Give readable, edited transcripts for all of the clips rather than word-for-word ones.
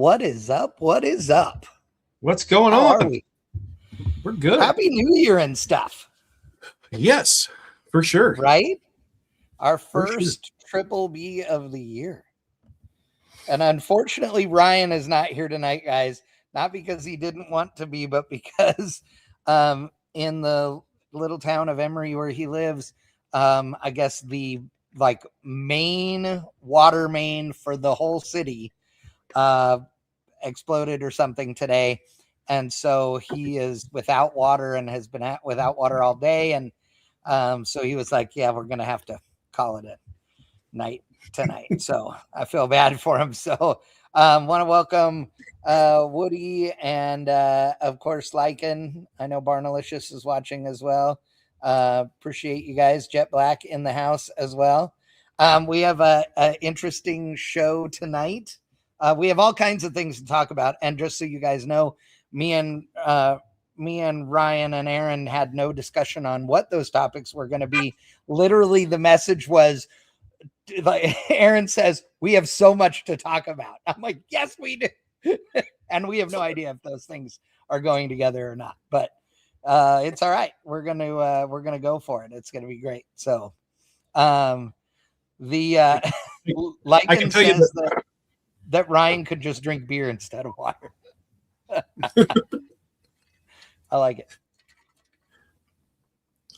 What is up? What is up? What's going How on? are we? We're good. Happy New Year and stuff. Yes, for sure. Right? Our For sure. first Triple B of the year. And unfortunately, Ryan is not here tonight, guys. Not because he didn't want to be, but because in the little town of Emory where he lives, I guess the main water main for the whole city exploded or something today. And so he is without water and has been without water all day. And so he was like, yeah, we're going to have to call it a night tonight. So I feel bad for him. So want to welcome Woody and of course Lycan. I know Barnalicious is watching as well. Appreciate you guys. Jet Black in the house as well. We have a interesting show tonight. We have all kinds of things to talk about, and just so you guys know, me and Ryan and Aaron had no discussion on what those topics were going to be. Literally, the message was, like Aaron says, we have so much to talk about. I'm like, yes, we do. And we have no idea if those things are going together or not, but it's all right. We're going to go for it. It's going to be great. So Lycan says that Ryan could just drink beer instead of water. I like it.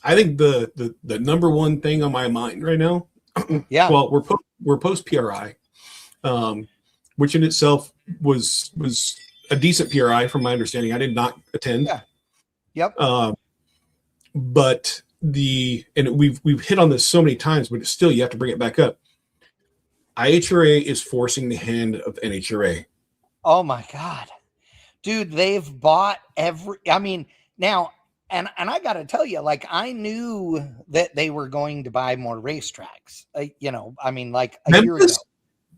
I think the number one thing on my mind right now, yeah. Well, we're post PRI, which in itself was a decent PRI from my understanding. I did not attend. Yeah. Yep. But we've hit on this so many times, but still you have to bring it back up. IHRA is forcing the hand of NHRA. Oh my God, dude, they've bought now, and I got to tell you, like, I knew that they were going to buy more racetracks, a year ago.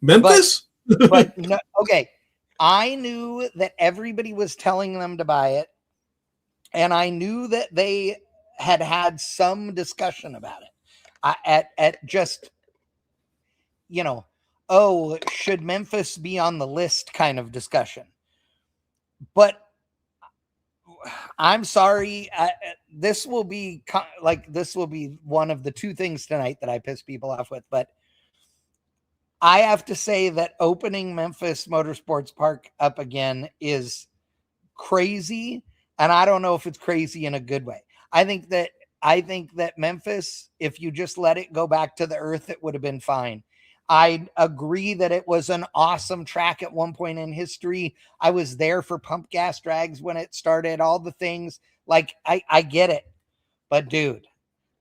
Memphis? But no, okay. I knew that everybody was telling them to buy it. And I knew that they had some discussion about it at just, should Memphis be on the list kind of discussion. But I'm sorry. This will be one of the two things tonight that I piss people off with. But I have to say that opening Memphis Motorsports Park up again is crazy. And I don't know if it's crazy in a good way. I think that Memphis, if you just let it go back to the earth, it would have been fine. I agree that it was an awesome track at one point in history. I was there for pump gas drags when it started, all the things. Like, I get it. But dude,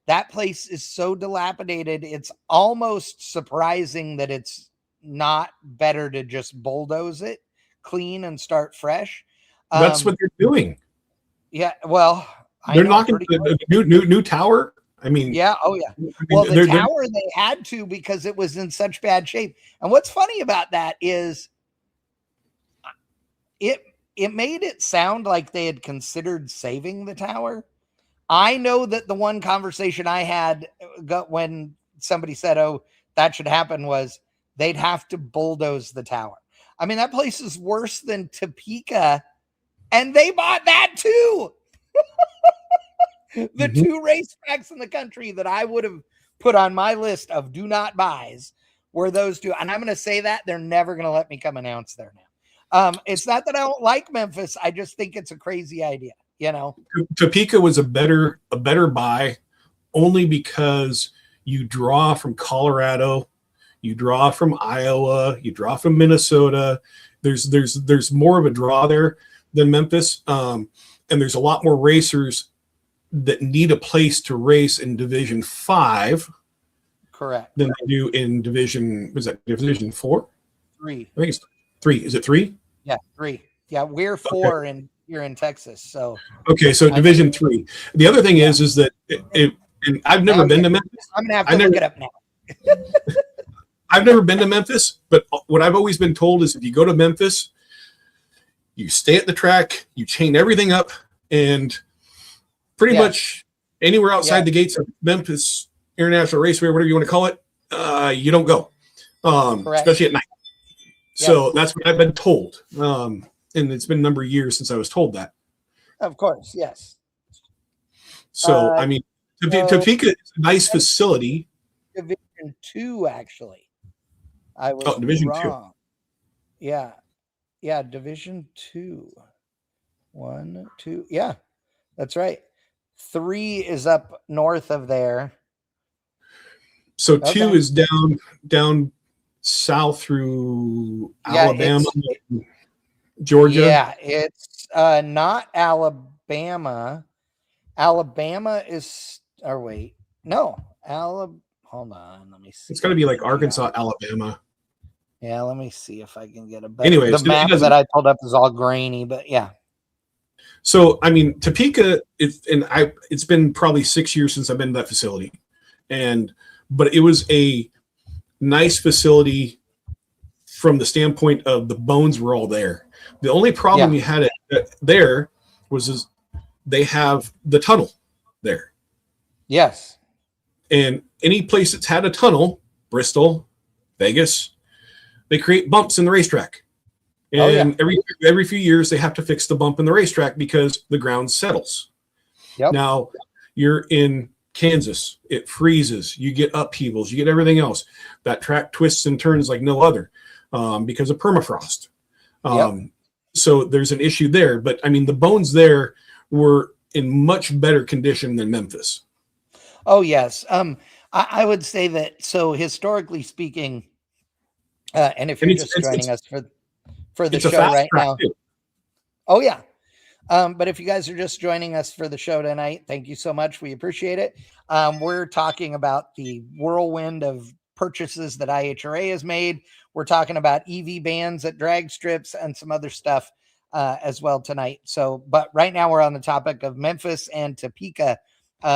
that place is so dilapidated. It's almost surprising that it's not better to just bulldoze it clean and start fresh. That's what they're doing. Yeah, well, they're knocking the new tower. I mean, yeah, oh yeah. Well, the tower they had to because it was in such bad shape. And what's funny about that is it made it sound like they had considered saving the tower. I know that the one conversation I had when somebody said, "Oh, that should happen," was they'd have to bulldoze the tower. I mean, that place is worse than Topeka. And they bought that too. The two racetracks in the country that I would have put on my list of do not buys were those two. And I'm going to say that they're never going to let me come announce there now. It's not that I don't like Memphis. I just think it's a crazy idea. Topeka was a better buy only because you draw from Colorado, you draw from Iowa, you draw from Minnesota. There's more of a draw there than Memphis, and there's a lot more racers that need a place to race in Division 5, correct, than they do in Division 4? 3. I think it's 3. Is it 3? Yeah, 3. Yeah, we're 4 and you're in Texas. So okay, so Division 3. The other thing is that and I've never been to Memphis. I'm gonna have to look it up now. I've never been to Memphis, but what I've always been told is if you go to Memphis, you stay at the track, you chain everything up, and pretty much anywhere outside the gates of Memphis International Raceway, whatever you want to call it, you don't go, especially at night. So that's what I've been told. And it's been a number of years since I was told that. Of course, yes. So, I mean, Topeka is a nice facility. Division 2, actually. I was Division wrong. 2. Yeah. Yeah, Division 2. 1, 2. Yeah, that's right. 3 is up north of there. So 2 is down south through Alabama, Georgia. Yeah, it's not Alabama. Alabama is, or wait, no, hold on, let me see. It's got to be like Arkansas, Alabama. Yeah, let me see if I can get a better. Anyways, the map that I pulled up is all grainy, but yeah. So I mean, Topeka, it's been probably 6 years since I've been to that facility, but it was a nice facility from the standpoint of the bones were all there. The only problem you had there was they have the tunnel there. Yes. And any place that's had a tunnel, Bristol, Vegas, they create bumps in the racetrack. And every few years they have to fix the bump in the racetrack because the ground settles. Yep. Now you're in Kansas, it freezes, you get upheavals, you get everything else. That track twists and turns like no other because of permafrost. So there's an issue there. But I mean, the bones there were in much better condition than Memphis. Oh, yes. I would say that, so historically speaking, and if you're just joining us for the show right now. Too. Oh, yeah. But if you guys are just joining us for the show tonight, thank you so much. We appreciate it. We're talking about the whirlwind of purchases that IHRA has made. We're talking about EV bans at drag strips and some other stuff as well tonight. So, but right now we're on the topic of Memphis and Topeka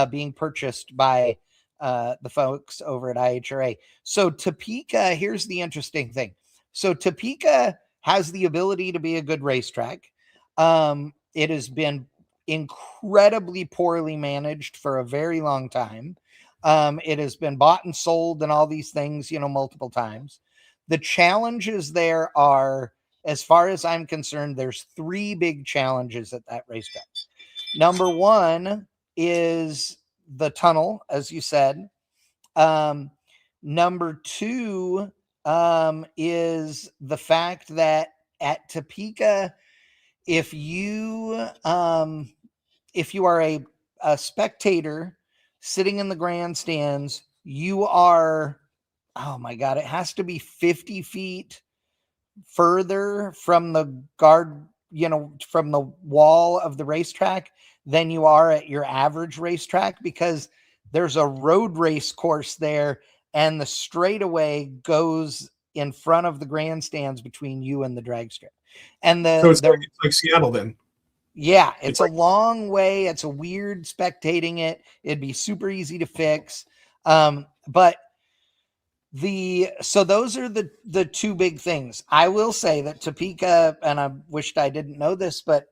being purchased by the folks over at IHRA. So Topeka, here's the interesting thing. So Topeka has the ability to be a good racetrack. It has been incredibly poorly managed for a very long time. It has been bought and sold and all these things, multiple times. The challenges there are, as far as I'm concerned, there's 3 big challenges at that racetrack. Number 1 is the tunnel, as you said. Number 2 is the fact that at Topeka, if you are a spectator sitting in the grandstands, you are, oh my God, it has to be 50 feet further from the guard, from the wall of the racetrack than you are at your average racetrack, because there's a road race course there and the straightaway goes in front of the grandstands between you and the drag strip. And so it's like Seattle then. Yeah, it's a long way. It's a weird spectating it. It'd be super easy to fix. But so those are the 2 big things. I will say that Topeka, and I wished I didn't know this, but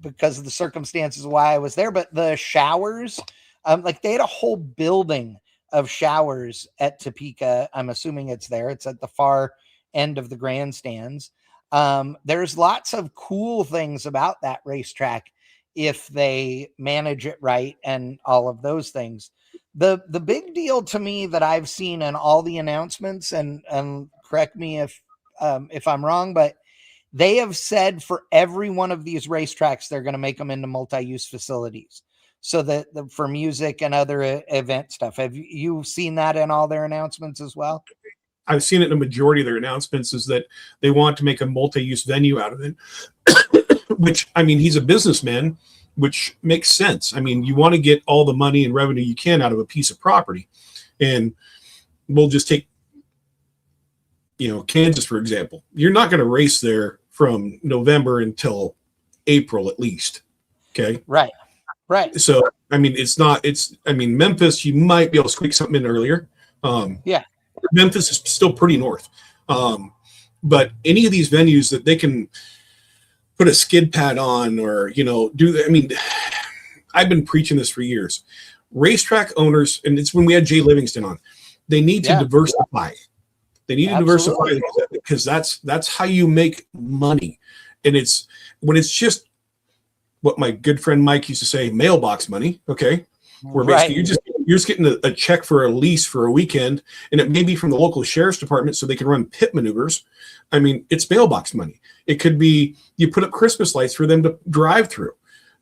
because of the circumstances why I was there, but the showers, like they had a whole building of showers at Topeka. I'm assuming it's there. It's at the far end of the grandstands. There's lots of cool things about that racetrack if they manage it right and all of those things. The big deal to me that I've seen in all the announcements, and correct me if I'm wrong, but they have said for every one of these racetracks, they're going to make them into multi-use facilities. So that for music and other event stuff. Have you seen that in all their announcements as well? I've seen it in a majority of their announcements is that they want to make a multi-use venue out of it, which, I mean, he's a businessman, which makes sense. I mean, you want to get all the money and revenue you can out of a piece of property. And we'll just take, Kansas, for example. You're not going to race there from November until April at least. Okay. Right. So, I mean, Memphis, you might be able to squeak something in earlier. Memphis is still pretty north. But any of these venues that they can put a skid pad on or, I've been preaching this for years. Racetrack owners, and it's when we had Jay Livingston on, they need to diversify. They need to diversify because that's how you make money. And it's when it's just what my good friend Mike used to say, mailbox money. Okay. Where basically you're just getting a check for a lease for a weekend, and it may be from the local sheriff's department so they can run pit maneuvers. I mean, it's mailbox money. It could be you put up Christmas lights for them to drive through,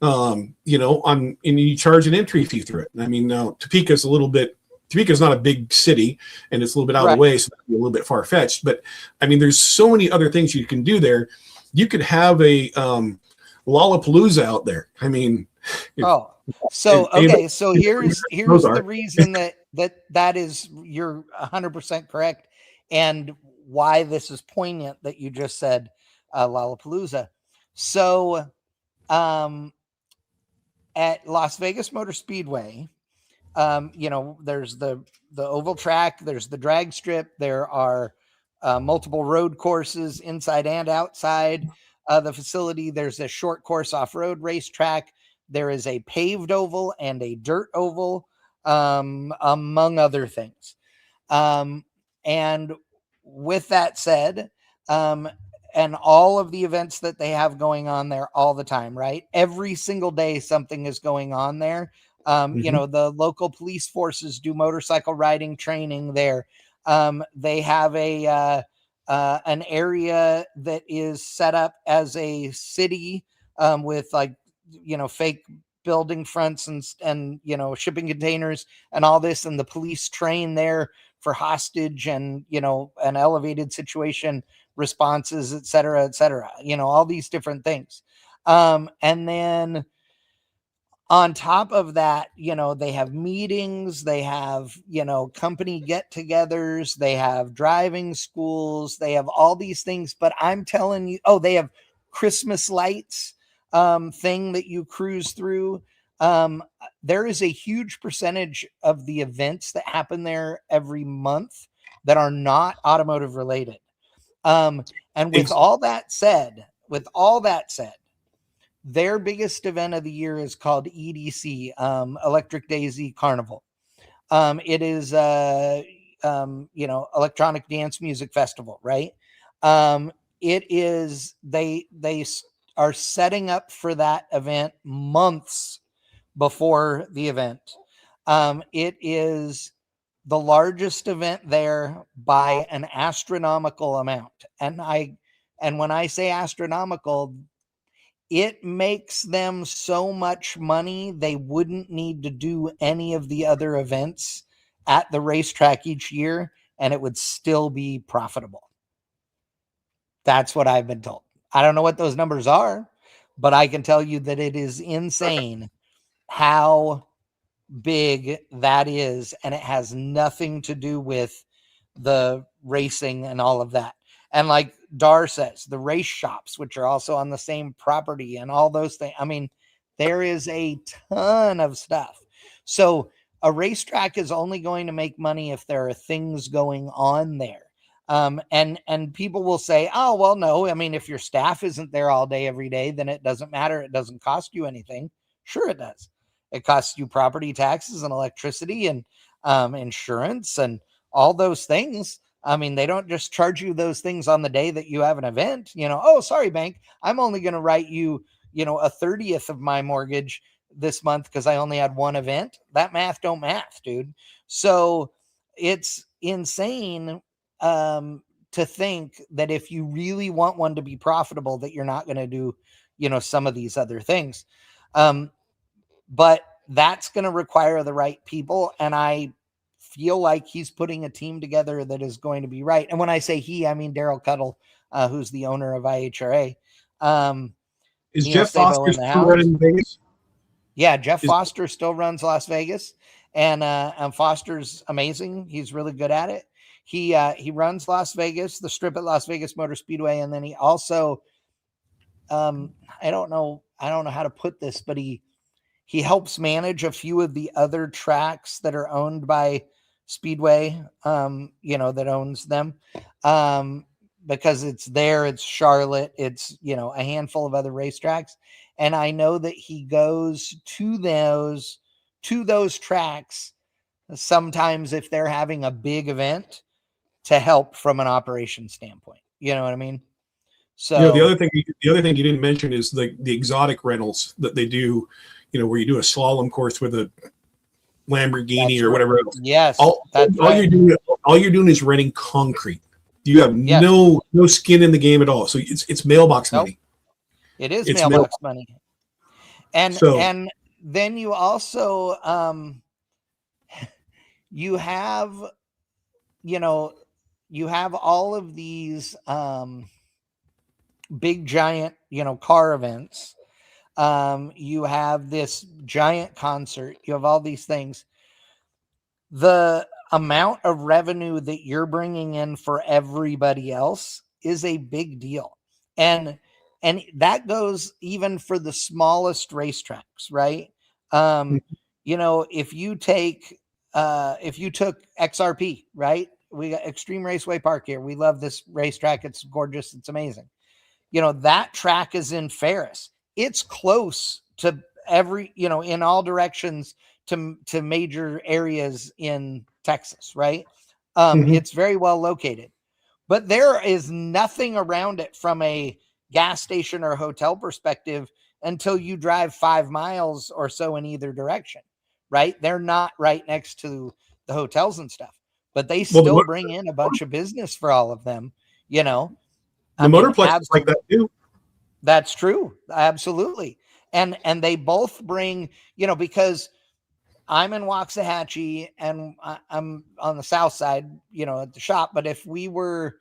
and you charge an entry fee through it. I mean, now Topeka's not a big city, and it's a little bit out of the way, so that'd be a little bit far fetched. But I mean, there's so many other things you can do there. You could have a Lollapalooza out there. I mean, so here's the reason that is, you're 100% correct, and why this is poignant that you just said Lollapalooza. So at Las Vegas Motor Speedway, there's the oval track, there's the drag strip, there are multiple road courses inside and outside the facility. There's a short course off-road racetrack. There is a paved oval and a dirt oval, among other things. And with that said, and all of the events that they have going on there all the time, right? Every single day, something is going on there. The local police forces do motorcycle riding training there. They have an area that is set up as a city with fake building fronts and shipping containers and all this, and the police train there for hostage and an elevated situation responses, et cetera, all these different things. And then on top of that, they have meetings, they have, company get-togethers, they have driving schools, they have all these things. But I'm telling you, they have Christmas lights thing that you cruise through. There is a huge percentage of the events that happen there every month that are not automotive related. And with all that said, their biggest event of the year is called EDC, Electric Daisy Carnival. It is electronic dance music festival, right? It is they are setting up for that event months before the event. It is the largest event there by an astronomical amount. And when I say astronomical, it makes them so much money, they wouldn't need to do any of the other events at the racetrack each year, and it would still be profitable. That's what I've been told. I don't know what those numbers are, but I can tell you that it is insane how big that is, and it has nothing to do with the racing and all of that. And like Dar says, the race shops, which are also on the same property and all those things. I mean, there is a ton of stuff. So a racetrack is only going to make money if there are things going on there. And people will say, oh, well, no, I mean, if your staff isn't there all day, every day, then it doesn't matter. It doesn't cost you anything. Sure, it does. It costs you property taxes and electricity and insurance and all those things. I mean, they don't just charge you those things on the day that you have an event. Oh, sorry, bank, I'm only going to write you, a 30th of my mortgage this month because I only had one event. That math don't math, dude. So it's insane to think that if you really want one to be profitable, that you're not going to do, some of these other things. But that's going to require the right people. And I feel like he's putting a team together that is going to be right. And when I say he, I mean Daryl Cuttle, who's the owner of IHRA. Is Jeff Foster still running Vegas? Yeah, Jeff Foster still runs Las Vegas, and Foster's amazing. He's really good at it. He runs Las Vegas, the strip at Las Vegas Motor Speedway, and then he also, I don't know how to put this, but he helps manage a few of the other tracks that are owned by Speedway, that owns them, because it's Charlotte, it's, a handful of other racetracks. And I know that he goes to those tracks sometimes if they're having a big event to help from an operation standpoint. You know what I mean? So You know, the other thing you didn't mention is the exotic rentals that they do, you know, where you do a slalom course with a Lamborghini or whatever else. Yes, All you're doing is renting concrete. You have no skin in the game at all. So it's mailbox money. It is mailbox money. And then you also you have, you know, you have all of these big giant, you know, car events. You have this giant concert. You have all these things. The amount of revenue that you're bringing in for everybody else is a big deal. And that goes even for the smallest racetracks, right? You know, if you took XRP, right? We got Extreme Raceway Park here. We love this racetrack. It's gorgeous. It's amazing. You know, that track is in Ferris. It's close to every, you know, in all directions to major areas in Texas, right? It's very well located, but there is nothing around it from a gas station or hotel perspective until you drive 5 miles or so in either direction, right? They're not right next to the hotels and stuff, but they still bring in a bunch of business for all of them, you know. The Motorplex is like that too. That's true. Absolutely. And they both bring, you know, because I'm in Waxahachie and I'm on the south side, you know, at the shop. But if we were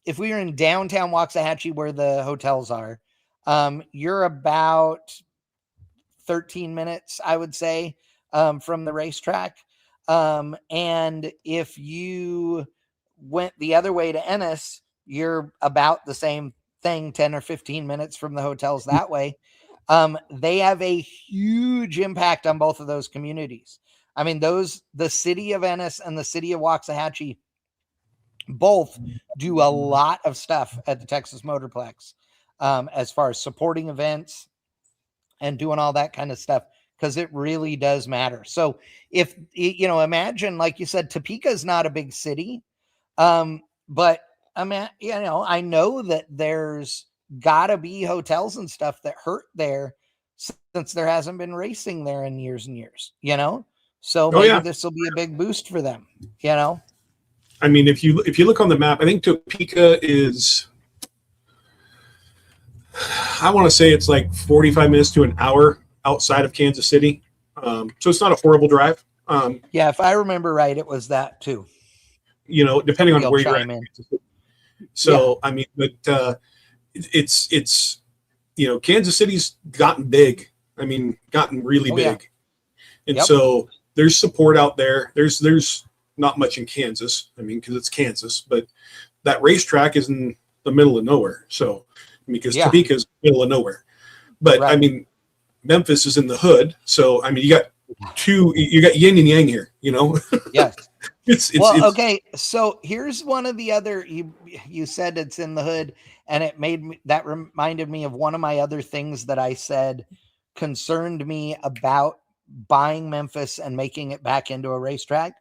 in downtown Waxahachie where the hotels are, you're about 13 minutes, I would say, from the racetrack. And if you went the other way to Ennis, you're about the same thing, 10 or 15 minutes from the hotels that way. They have a huge impact on both of those communities. I mean, the city of Ennis and the city of Waxahachie both do a lot of stuff at the Texas Motorplex, as far as supporting events and doing all that kind of stuff, because it really does matter. So if, you know, imagine, like you said, Topeka is not a big city, but I mean, you know, I know that there's gotta be hotels and stuff that hurt there since there hasn't been racing there in years and years, you know? So maybe this will be a big boost for them, you know? I mean, if you look on the map, I think Topeka is, I want to say it's like 45 minutes to an hour outside of Kansas City. So it's not a horrible drive. Yeah, if I remember right, it was that too. You know, depending on where you're at. So, I mean, but it's, you know, Kansas City's gotten big. I mean, gotten really big. And so there's support out there. There's not much in Kansas. I mean, because it's Kansas, but that racetrack is in the middle of nowhere. So, because Topeka is middle of nowhere. But I mean, Memphis is in the hood. So, I mean, you got yin and yang here, you know? Yes. It's okay. So here's one of the other, you said it's in the hood, and it reminded me of one of my other things that I said concerned me about buying Memphis and making it back into a racetrack.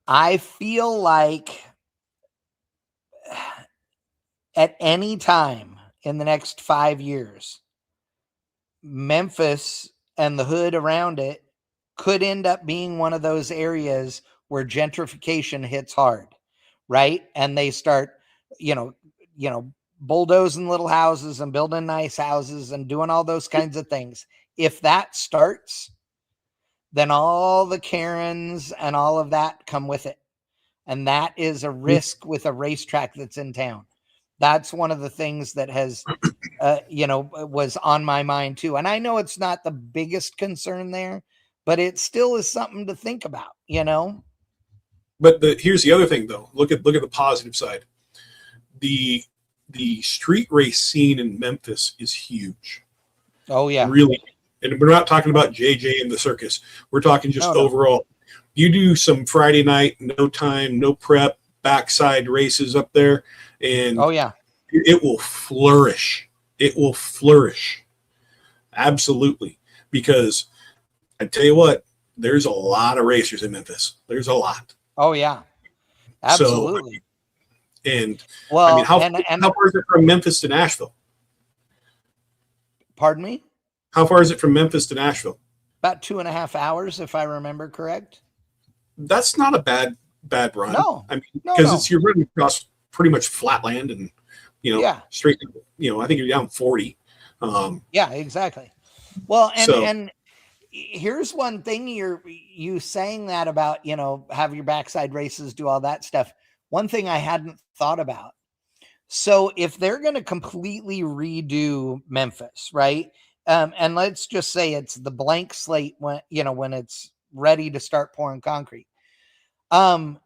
I feel like at any time in the next 5 years, Memphis and the hood around it could end up being one of those areas where gentrification hits hard, right? And they start, you know, bulldozing little houses and building nice houses and doing all those kinds of things. If that starts, then all the Karens and all of that come with it. And that is a risk with a racetrack that's in town. That's one of the things that has, you know, was on my mind too. And I know it's not the biggest concern there, but it still is something to think about, you know? But here's the other thing though. Look at the positive side. The street race scene in Memphis is huge. Oh yeah. Really. And we're not talking about JJ and the circus. We're talking just overall. You do some Friday night, no time, no prep, backside races up there, and it will flourish. It will flourish. Absolutely. Because I tell you what, there's a lot of racers in Memphis. There's a lot. Oh yeah. So, Absolutely. and I mean, Well, how and far is it from Memphis to Nashville? pardon me? How far is it from Memphis to Nashville? About 2.5 hours, if I remember correct. That's not a bad run. No, I mean, no, because no. it's you're running across pretty much flat land and Yeah, straight. I think you're down 40. yeah, exactly. Well, So and here's one thing you saying that about, have your backside races, do all that stuff. One thing I hadn't thought about. So if they're going to completely redo Memphis, right? And let's just say it's the blank slate when it's ready to start pouring concrete.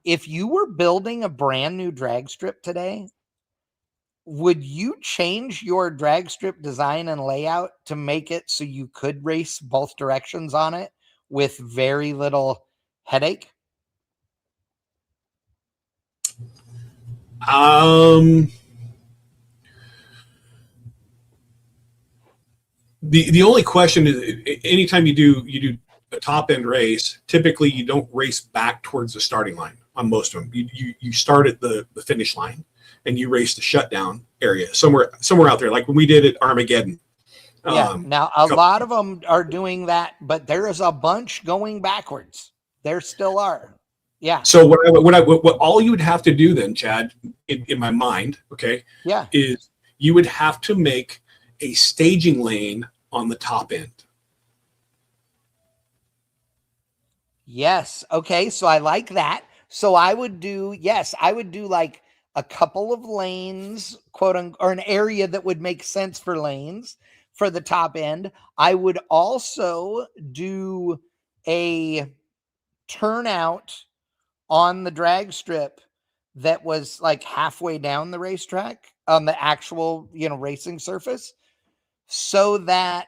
If you were building a brand new drag strip today, would you change your drag strip design and layout to make it so you could race both directions on it with very little headache? um, the only question is, anytime you do a top end race, typically you don't race back towards the starting line on most of them. You start at the finish line and you race the shutdown area somewhere out there, like when we did at Armageddon. Yeah. Now, a Couple, lot of them are doing that, but there is a bunch going backwards. There still are. Yeah. so what all you would have to do then, Chad, in my mind, okay, Yeah. is you would have to make a staging lane on the top end. Yes. Okay. So I like that. So I would do like a couple of lanes, quote unquote, or an area that would make sense for lanes for the top end. I would also do a turnout on the drag strip that was like halfway down the racetrack on the actual, racing surface, so that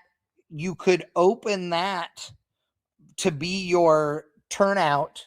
you could open that to be your turnout,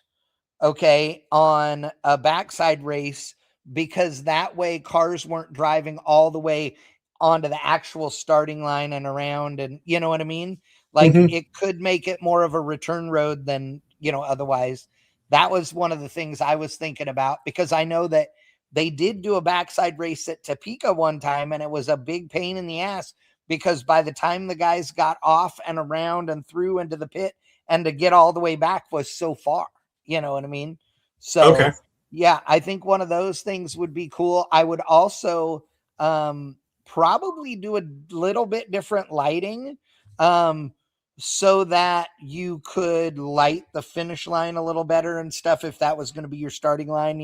okay, on a backside race, because that way cars weren't driving all the way onto the actual starting line and around, and you know what I mean? Like Mm-hmm. it could make it more of a return road than, otherwise. That was one of the things I was thinking about, because I know that they did do a backside race at Topeka one time, and it was a big pain in the ass, because by the time the guys got off and around and through into the pit, and to get all the way back was so far, you know what I mean? Okay. So yeah, I think one of those things would be cool. I would also probably do a little bit different lighting, so that you could light the finish line a little better and stuff, if that was going to be your starting line,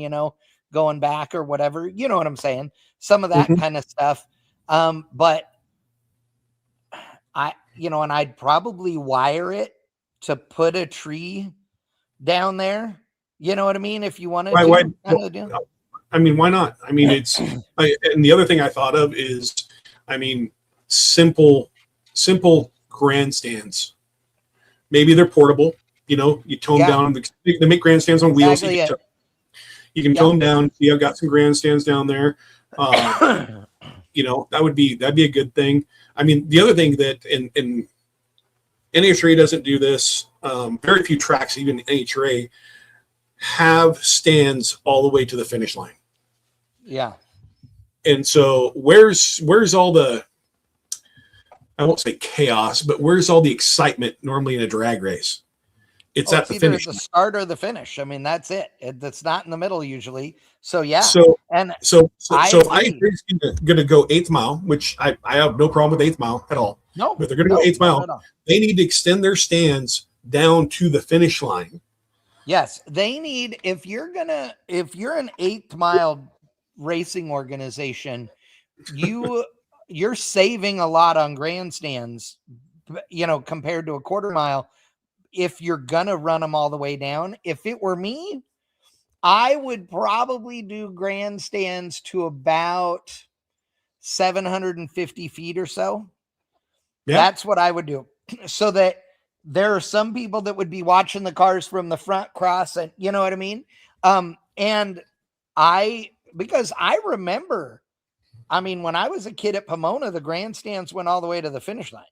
going back or whatever, you know what I'm saying? Some of that Mm-hmm. kind of stuff. But and I'd probably wire it to put a tree down there. You know what I mean? If you wanted Why? to kind of do. I mean, why not? I mean, and the other thing I thought of is, I mean, simple grandstands. Maybe they're portable. You tone Yeah, down. They make grandstands on wheels. So exactly it. you can tone down. See, I've got some grandstands down there. That'd be a good thing. I mean, the other thing that in NHRA doesn't do this. Very few tracks, even NHRA, have stands all the way to the finish line. Yeah. And so where's all the, I won't say chaos, but where's all the excitement normally in a drag race? It's at the either finish at the line. start or the finish. I mean, that's it. That's not in the middle usually. So yeah. So And if agree. iTrade's going to go 8th mile, which I have no problem with 8th mile at all. No, but they're going to go 8th mile. They need to extend their stands down to the finish line. Yes, they need, if you're an 8th mile racing organization, you're saving a lot on grandstands, compared to a quarter mile, if you're gonna run them all the way down. If it were me, I would probably do grandstands to about 750 feet or so. Yeah. That's what I would do, so that there are some people that would be watching the cars from the front cross, and you know what I mean? And because I remember, when I was a kid at Pomona, the grandstands went all the way to the finish line.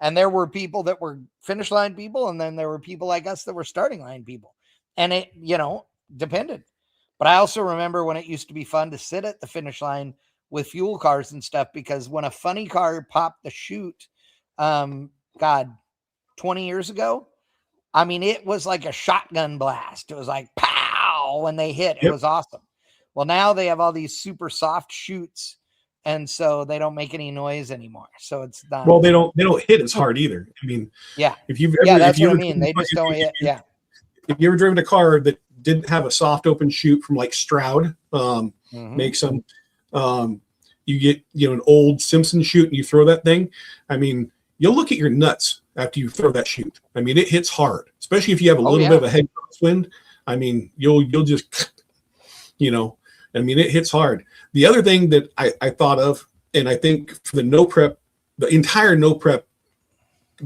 And there were people that were finish line people, and then there were people like us that were starting line people. And it, depended. But I also remember when it used to be fun to sit at the finish line with fuel cars and stuff, because when a funny car popped the chute, God, 20 years ago, I mean, it was like a shotgun blast. It was like pow when they hit. It was awesome. Well, now they have all these super soft chutes, and so they don't make any noise anymore. So it's not. Well, they don't hit as hard either. I mean, Yeah. If you've ever, that's if you what I ever, mean. They just don't hit. Yeah. If you ever driven a car that didn't have a soft open chute from like Stroud, makes them, you get, an old Simpson chute and you throw that thing. I mean, you'll look at your nuts after you throw that chute. I mean, it hits hard, especially if you have a little bit of a head crosswind. I mean, you'll just, I mean, it hits hard. The other thing that I thought of, and I think for the entire no prep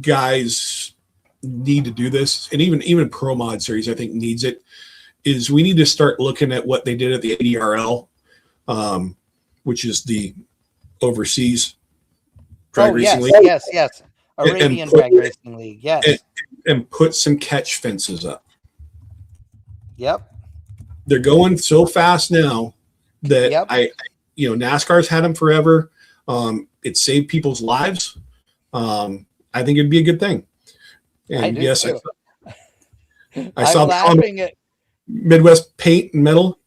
guys need to do this, and even Pro Mod Series, I think, needs it, is we need to start looking at what they did at the ADRL, which is the overseas drag racing league. Yes. Arabian Drag Racing League, yes. And put some catch fences up. Yep. They're going so fast now that NASCAR's had them forever. It saved people's lives. I think it'd be a good thing. And yes, I saw laughing at Midwest Paint and Metal.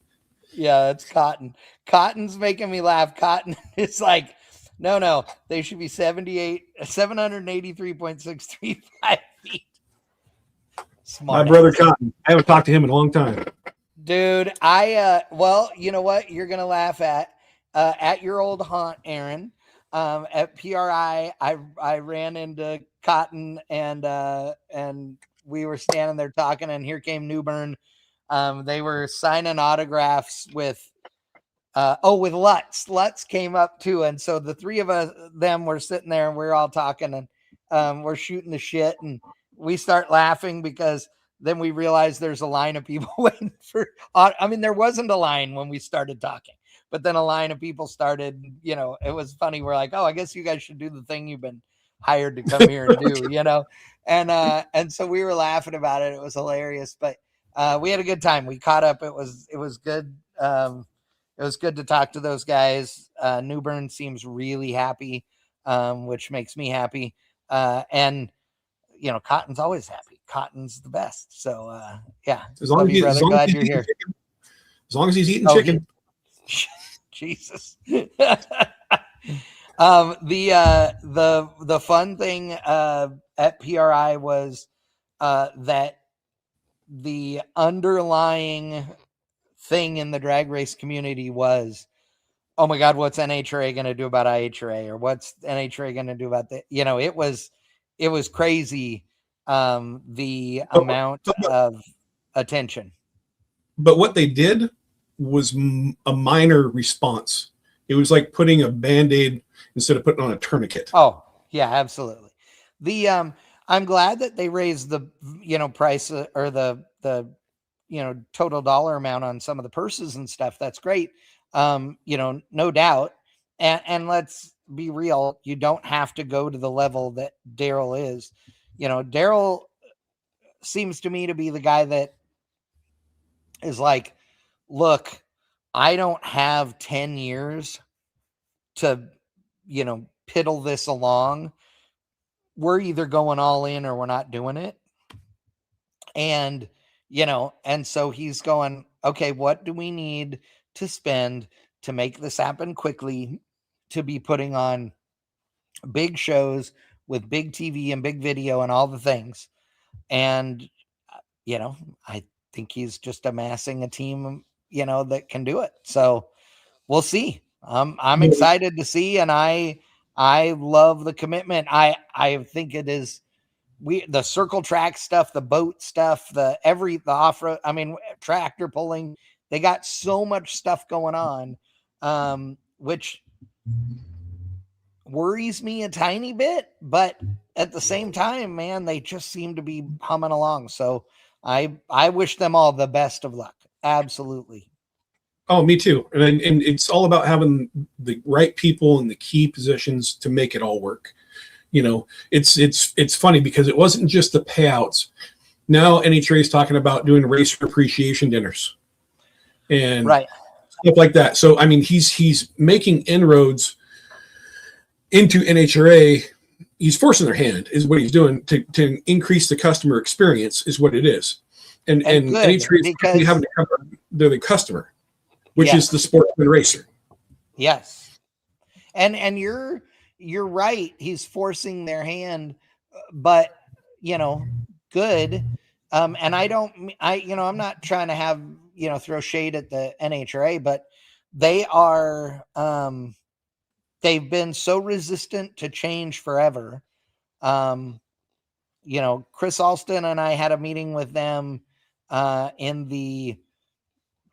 Yeah, it's Cotton. Cotton's making me laugh. Cotton is like, no, they should be 783.635 feet. Smart. My brother Cotton. I haven't talked to him in a long time. Dude, well, you know what? You're going to laugh at your old haunt, Aaron. At PRI, I ran into Cotton and we were standing there talking, and here came Newbern. They were signing autographs with Lutz. Lutz came up too, and so the three of them were sitting there, and we're all talking, and we're shooting the shit, and we start laughing because then we realize there's a line of people waiting for. I mean, there wasn't a line when we started talking, but then a line of people started. It was funny. We're like, oh, I guess you guys should do the thing you've been hired to come here and do, and so we were laughing about it. It was hilarious, but we had a good time. We caught up. It was good. It was good to talk to those guys. Newbern seems really happy, which makes me happy. And Cotton's always happy. Cotton's the best. So yeah. As long glad you're here. As long as he's eating chicken. Jesus. The fun thing at PRI was that the underlying thing in the drag race community was, oh my God, what's NHRA going to do about IHRA, or what's NHRA going to do about that? It was crazy. The amount of attention. But what they did was a minor response. It was like putting a Band-Aid instead of putting on a tourniquet. Oh yeah, absolutely. I'm glad that they raised the, price or the total dollar amount on some of the purses and stuff. That's great. No doubt. And let's be real. You don't have to go to the level that Daryl is. Daryl seems to me to be the guy that is like, look, I don't have 10 years to, piddle this along. We're either going all in or we're not doing it. And, and so he's going, okay, what do we need to spend to make this happen quickly, to be putting on big shows with big TV and big video and all the things. And, I think he's just amassing a team, that can do it. So we'll see. I'm excited to see. And I love the commitment. I think it is, the circle track stuff, the boat stuff, the off-road, tractor pulling, they got so much stuff going on, which worries me a tiny bit, but at the same time, man, they just seem to be humming along. So I wish them all the best of luck. Absolutely. Oh, me too. And it's all about having the right people in the key positions to make it all work. It's funny because it wasn't just the payouts. Now NHRA is talking about doing race appreciation dinners. and Right. stuff like that. So I mean, he's making inroads into NHRA. He's forcing their hand, is what he's doing to increase the customer experience, is what it is. And good, NHRA is because having to cover the customer, which is the sportsman racer. Yes. And you're right. He's forcing their hand, but good. And I'm not trying to have, throw shade at the NHRA, but they are, they've been so resistant to change forever. Chris Alston and I had a meeting with them, in the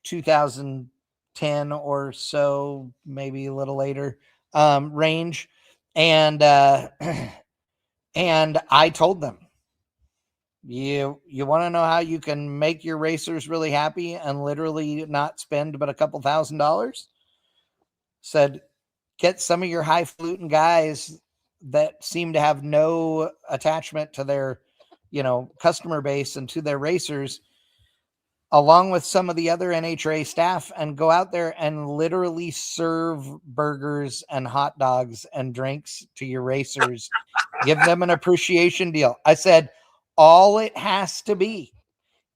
2010 or so, maybe a little later, range. And, and I told them, you want to know how you can make your racers really happy and literally not spend but a couple $1,000s? Said, get some of your highfalutin guys that seem to have no attachment to their, customer base and to their racers, along with some of the other NHRA staff, and go out there and literally serve burgers and hot dogs and drinks to your racers. Give them an appreciation deal. I said, all it has to be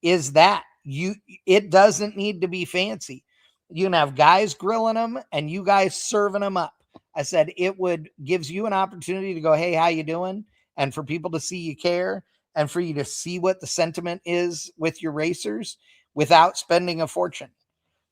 is that it doesn't need to be fancy. You can have guys grilling them and you guys serving them up. I said, gives you an opportunity to go, hey, how you doing? And for people to see you care, and for you to see what the sentiment is with your racers without spending a fortune.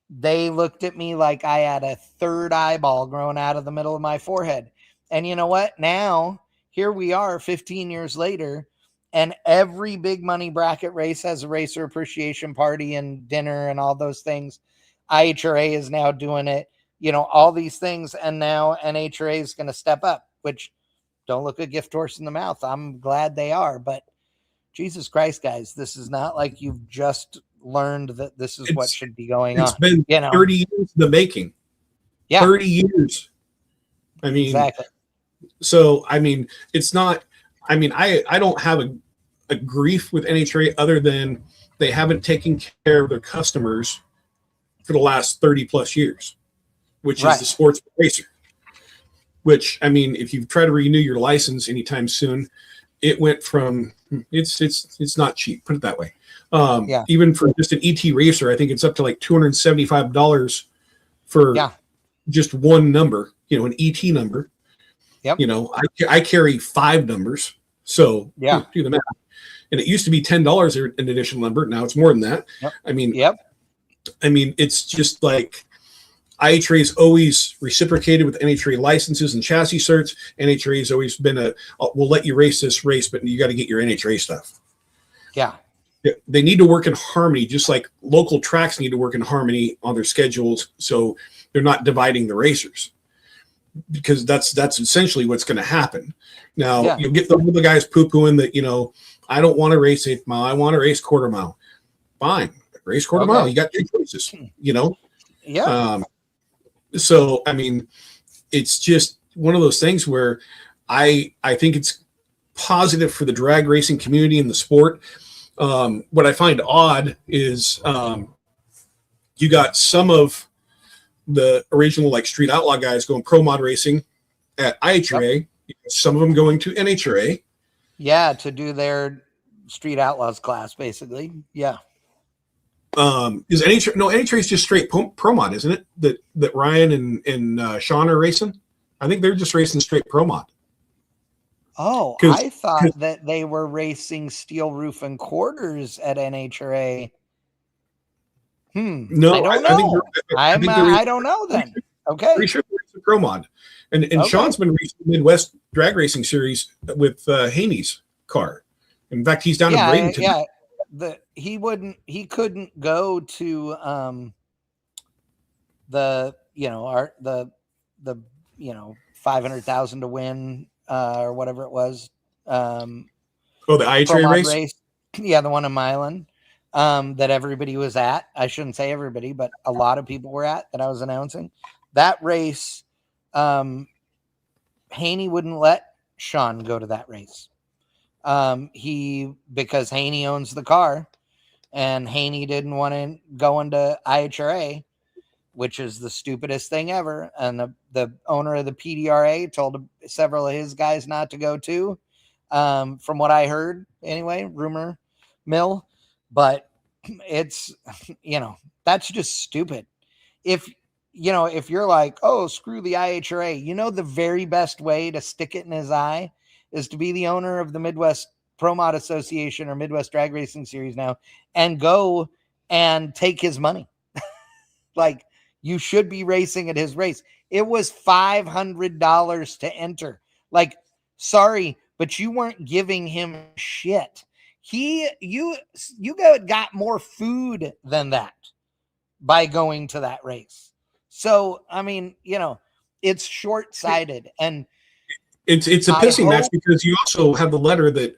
They looked at me like I had a third eyeball growing out of the middle of my forehead. And you know what? Now, here we are 15 years later, and every big money bracket race has a racer appreciation party and dinner and all those things. IHRA is now doing it, all these things. And now NHRA is going to step up, which, don't look a gift horse in the mouth. I'm glad they are, but Jesus Christ, guys, this is not like you've just learned that this is what should be going on. It's been 30 years in the making. Yeah. 30 years. I mean, exactly. So, I mean, it's not, I mean, I don't have a grief with NHRA other than they haven't taken care of their customers for the last 30 plus years, which is the sports racer. Which, I mean, if you try to renew your license anytime soon, it went from, it's not cheap, put it that way. Even for just an ET racer, I think it's up to like $275 for just one number, an ET number. Yep. I carry 5 numbers. So do the math. And it used to be $10 an additional number. Now it's more than that. Yep. I mean, it's just like IHRA has always reciprocated with NHRA licenses and chassis certs. NHRA has always been we'll let you race this race, but you got to get your NHRA stuff. Yeah. They need to work in harmony, just like local tracks need to work in harmony on their schedules, so they're not dividing the racers, because that's essentially what's going to happen. Now you'll get the guys poo-pooing that, I don't want to race 8 mile, I want to race quarter mile. Fine, race quarter mile. You got 2 choices. So I mean, it's just one of those things where I think it's positive for the drag racing community and the sport. What I find odd is you got some of the original like street outlaw guys going pro mod racing at IHRA, some of them going to NHRA. Yeah, to do their street outlaws class, basically. Yeah. Is NHRA is just straight pro mod, isn't it? That Ryan and Sean are racing. I think they're just racing straight pro mod. Oh, I thought that they were racing steel roof and quarters at NHRA. No, I don't know. I don't know then. Okay. Pretty sure it's a pro mod. And Sean's been racing the Midwest Drag Racing Series with Haney's car. In fact, he's down in Bradenton. Yeah. He couldn't go to the 500,000 to win or whatever it was. The IHRA race? Yeah, the one in Milan that everybody was at. I shouldn't say everybody, but a lot of people were at that I was announcing. That race, Haney wouldn't let Sean go to that race. Because Haney owns the car, and Haney didn't want to go into IHRA. which is the stupidest thing ever. And the owner of the PDRA told several of his guys not to go too, from what I heard anyway, rumor mill. But it's, that's just stupid. If you're like, oh, screw the IHRA, the very best way to stick it in his eye is to be the owner of the Midwest Pro Mod Association or Midwest Drag Racing Series now and go and take his money. Like, you should be racing at his race. It was $500 to enter. Like, sorry, but you weren't giving him shit. You got more food than that by going to that race. So, I mean, it's short-sighted, and it's a pissing match because you also have the letter that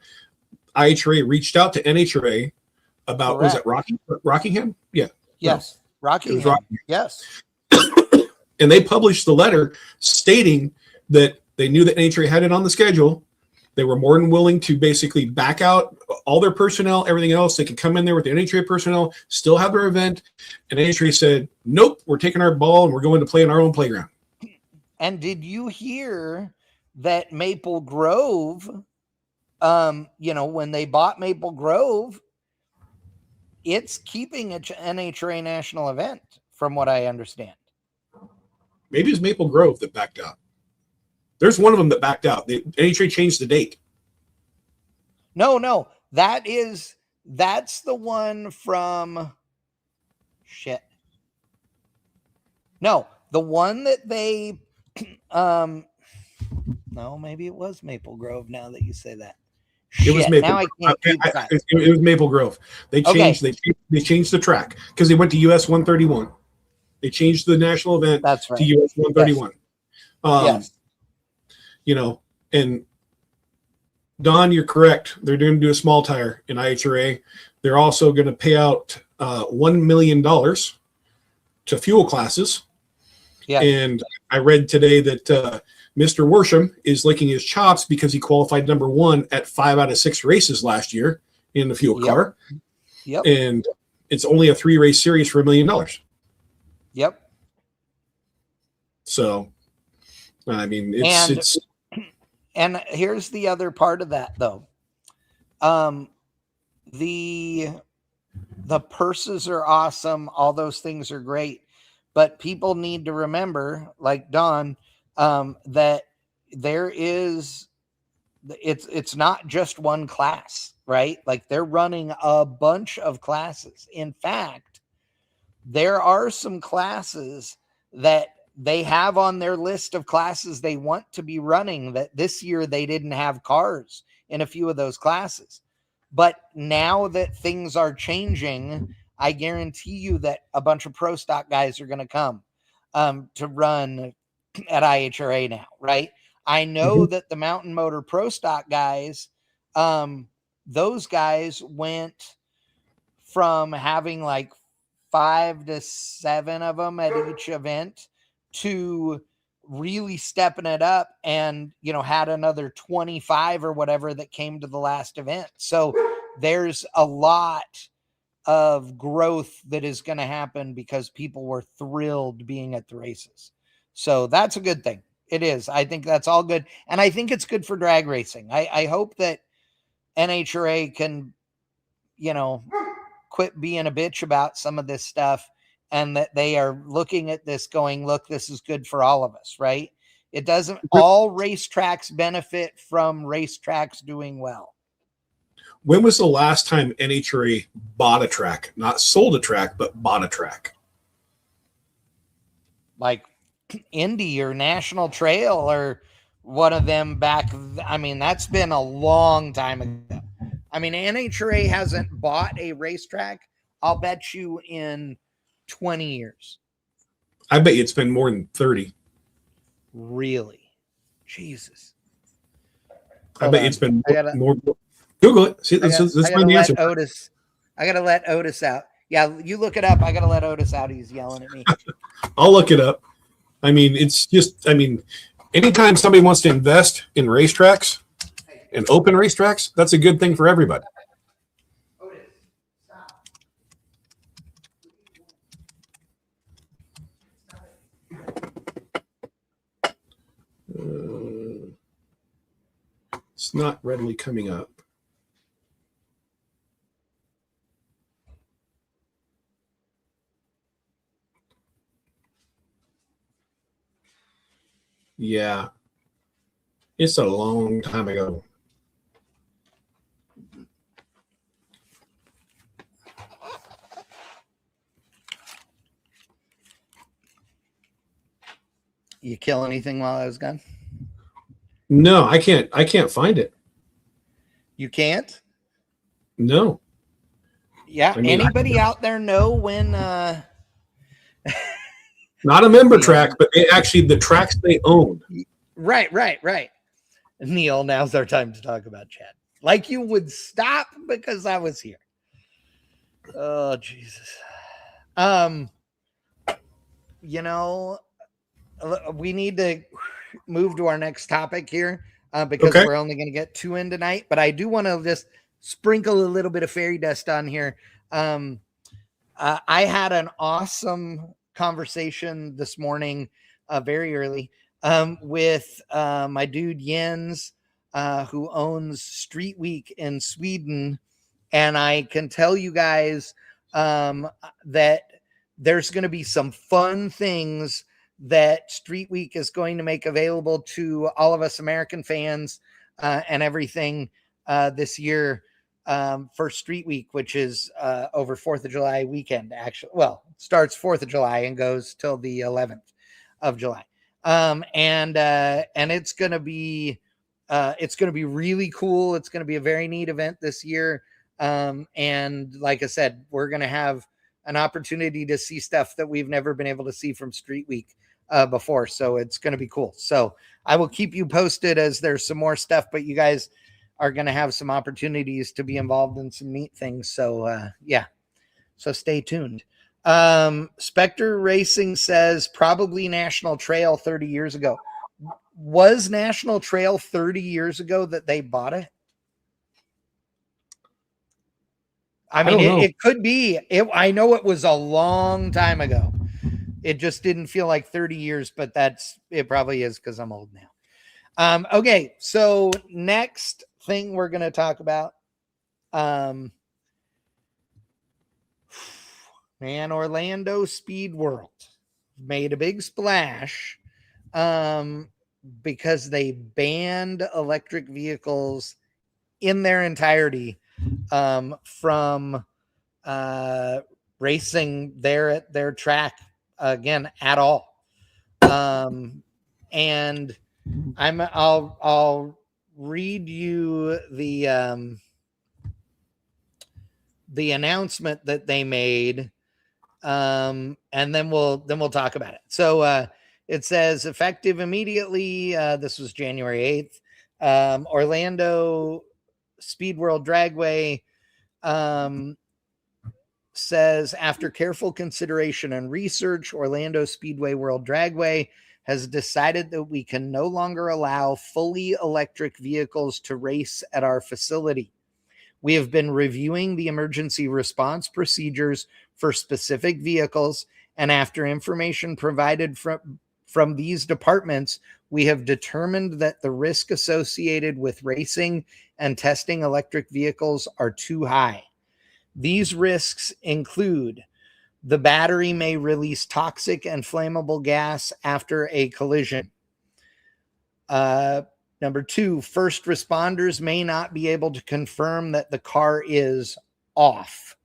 IHRA reached out to NHRA about. Correct. Was it Rockingham? Yeah. Yes. No. Rockingham. Yes. And they published the letter stating that they knew that NHRA had it on the schedule. They were more than willing to basically back out all their personnel, everything else. They could come in there with the NHRA personnel, still have their event. And NHRA said, nope, we're taking our ball and we're going to play in our own playground. And did you hear that Maple Grove, when they bought Maple Grove, it's keeping an NHRA national event, from what I understand. Maybe it's Maple Grove that backed out. There's one of them that backed out. The NHRA changed the date. No. That's the one from shit. No, the one that they no, maybe it was Maple Grove now that you say that. Shit, it was Maple. Now I can't it was Maple Grove. They changed they changed the track because they went to US 131. They changed the national event to US 131. Yes. And Don, you're correct. They're going to do a small tire in IHRA. They're also going to pay out $1 million to fuel classes. Yeah. And I read today that Mr. Worsham is licking his chops because he qualified number 1 at 5 out of 6 races last year in the fuel car. Yep. And it's only a 3-race series for $1 million. Yep. So, I mean, and here's the other part of that, though. The purses are awesome. All those things are great. But people need to remember, like Don, that it's not just one class, right? Like, they're running a bunch of classes. In fact, there are some classes that they have on their list of classes they want to be running that this year they didn't have cars in a few of those classes. But now that things are changing, I guarantee you that a bunch of pro stock guys are going to come to run at IHRA now, right? I know that the Mountain Motor Pro Stock guys, those guys went from having like 5 to 7 of them at each event to really stepping it up and, had another 25 or whatever that came to the last event. So there's a lot of growth that is going to happen because people were thrilled being at the races. So that's a good thing. It is. I think that's all good. And I think it's good for drag racing. I hope that NHRA can, quit being a bitch about some of this stuff and that they are looking at this going, look, this is good for all of us, right? It doesn't, all racetracks benefit from racetracks doing well. When was the last time NHRA bought a track? Not sold a track, but bought a track? Like Indy or National Trail or one of them back. I mean, that's been a long time ago. I mean, NHRA hasn't bought a racetrack, I'll bet you, in 20 years. I bet you it's been more than 30. Really? Jesus. I bet it's been more. Google it. See, let's find the answer. I got to let Otis out. Yeah, you look it up. I got to let Otis out. He's yelling at me. I'll look it up. I mean, it's just, anytime somebody wants to invest in racetracks and open racetracks, that's a good thing for everybody. It's not readily coming up. Yeah. It's a long time ago. You kill anything while I was gone? No, I can't find it. You can't? No. Yeah. I mean, Anybody out there know when not a member track, but they actually the tracks they own. Right. Neil, now's our time to talk about Chad. Like you would stop because I was here. Oh, Jesus. You know, we need to move to our next topic here because we're only going to get 2 in tonight. But I do want to just sprinkle a little bit of fairy dust on here. I had an awesome conversation this morning, very early, with my dude Jens, who owns Street Week in Sweden. And I can tell you guys that there's going to be some fun things that Street Week is going to make available to all of us American fans and everything this year for Street Week, which is over 4th of July weekend, actually. Well, starts 4th of July and goes till the 11th of July. And it's going to be really cool. It's going to be a very neat event this year. And like I said, we're going to have an opportunity to see stuff that we've never been able to see from Street Week before. So it's going to be cool. So I will keep you posted as there's some more stuff, but you guys are going to have some opportunities to be involved in some neat things. So yeah, so stay tuned. Spectre Racing says probably National Trail 30 years ago. Was National Trail 30 years ago that they bought it? I mean, it could be. I know it was a long time ago. It just didn't feel like 30 years, but it probably is because I'm old now. Okay, so next thing we're going to talk about. Man, Orlando Speed World made a big splash because they banned electric vehicles in their entirety from racing there at their track again at all. And I'll read you the announcement that they made, and then we'll talk about it. So it says effective immediately. This was January 8th. Orlando Speed World Dragway says after careful consideration and research, Orlando Speedway World Dragway has decided that we can no longer allow fully electric vehicles to race at our facility. We have been reviewing the emergency response procedures for specific vehicles, and after information provided from these departments, we have determined that the risk associated with racing and testing electric vehicles are too high. These risks include the battery may release toxic and flammable gas after a collision. Number 2, first responders may not be able to confirm that the car is off.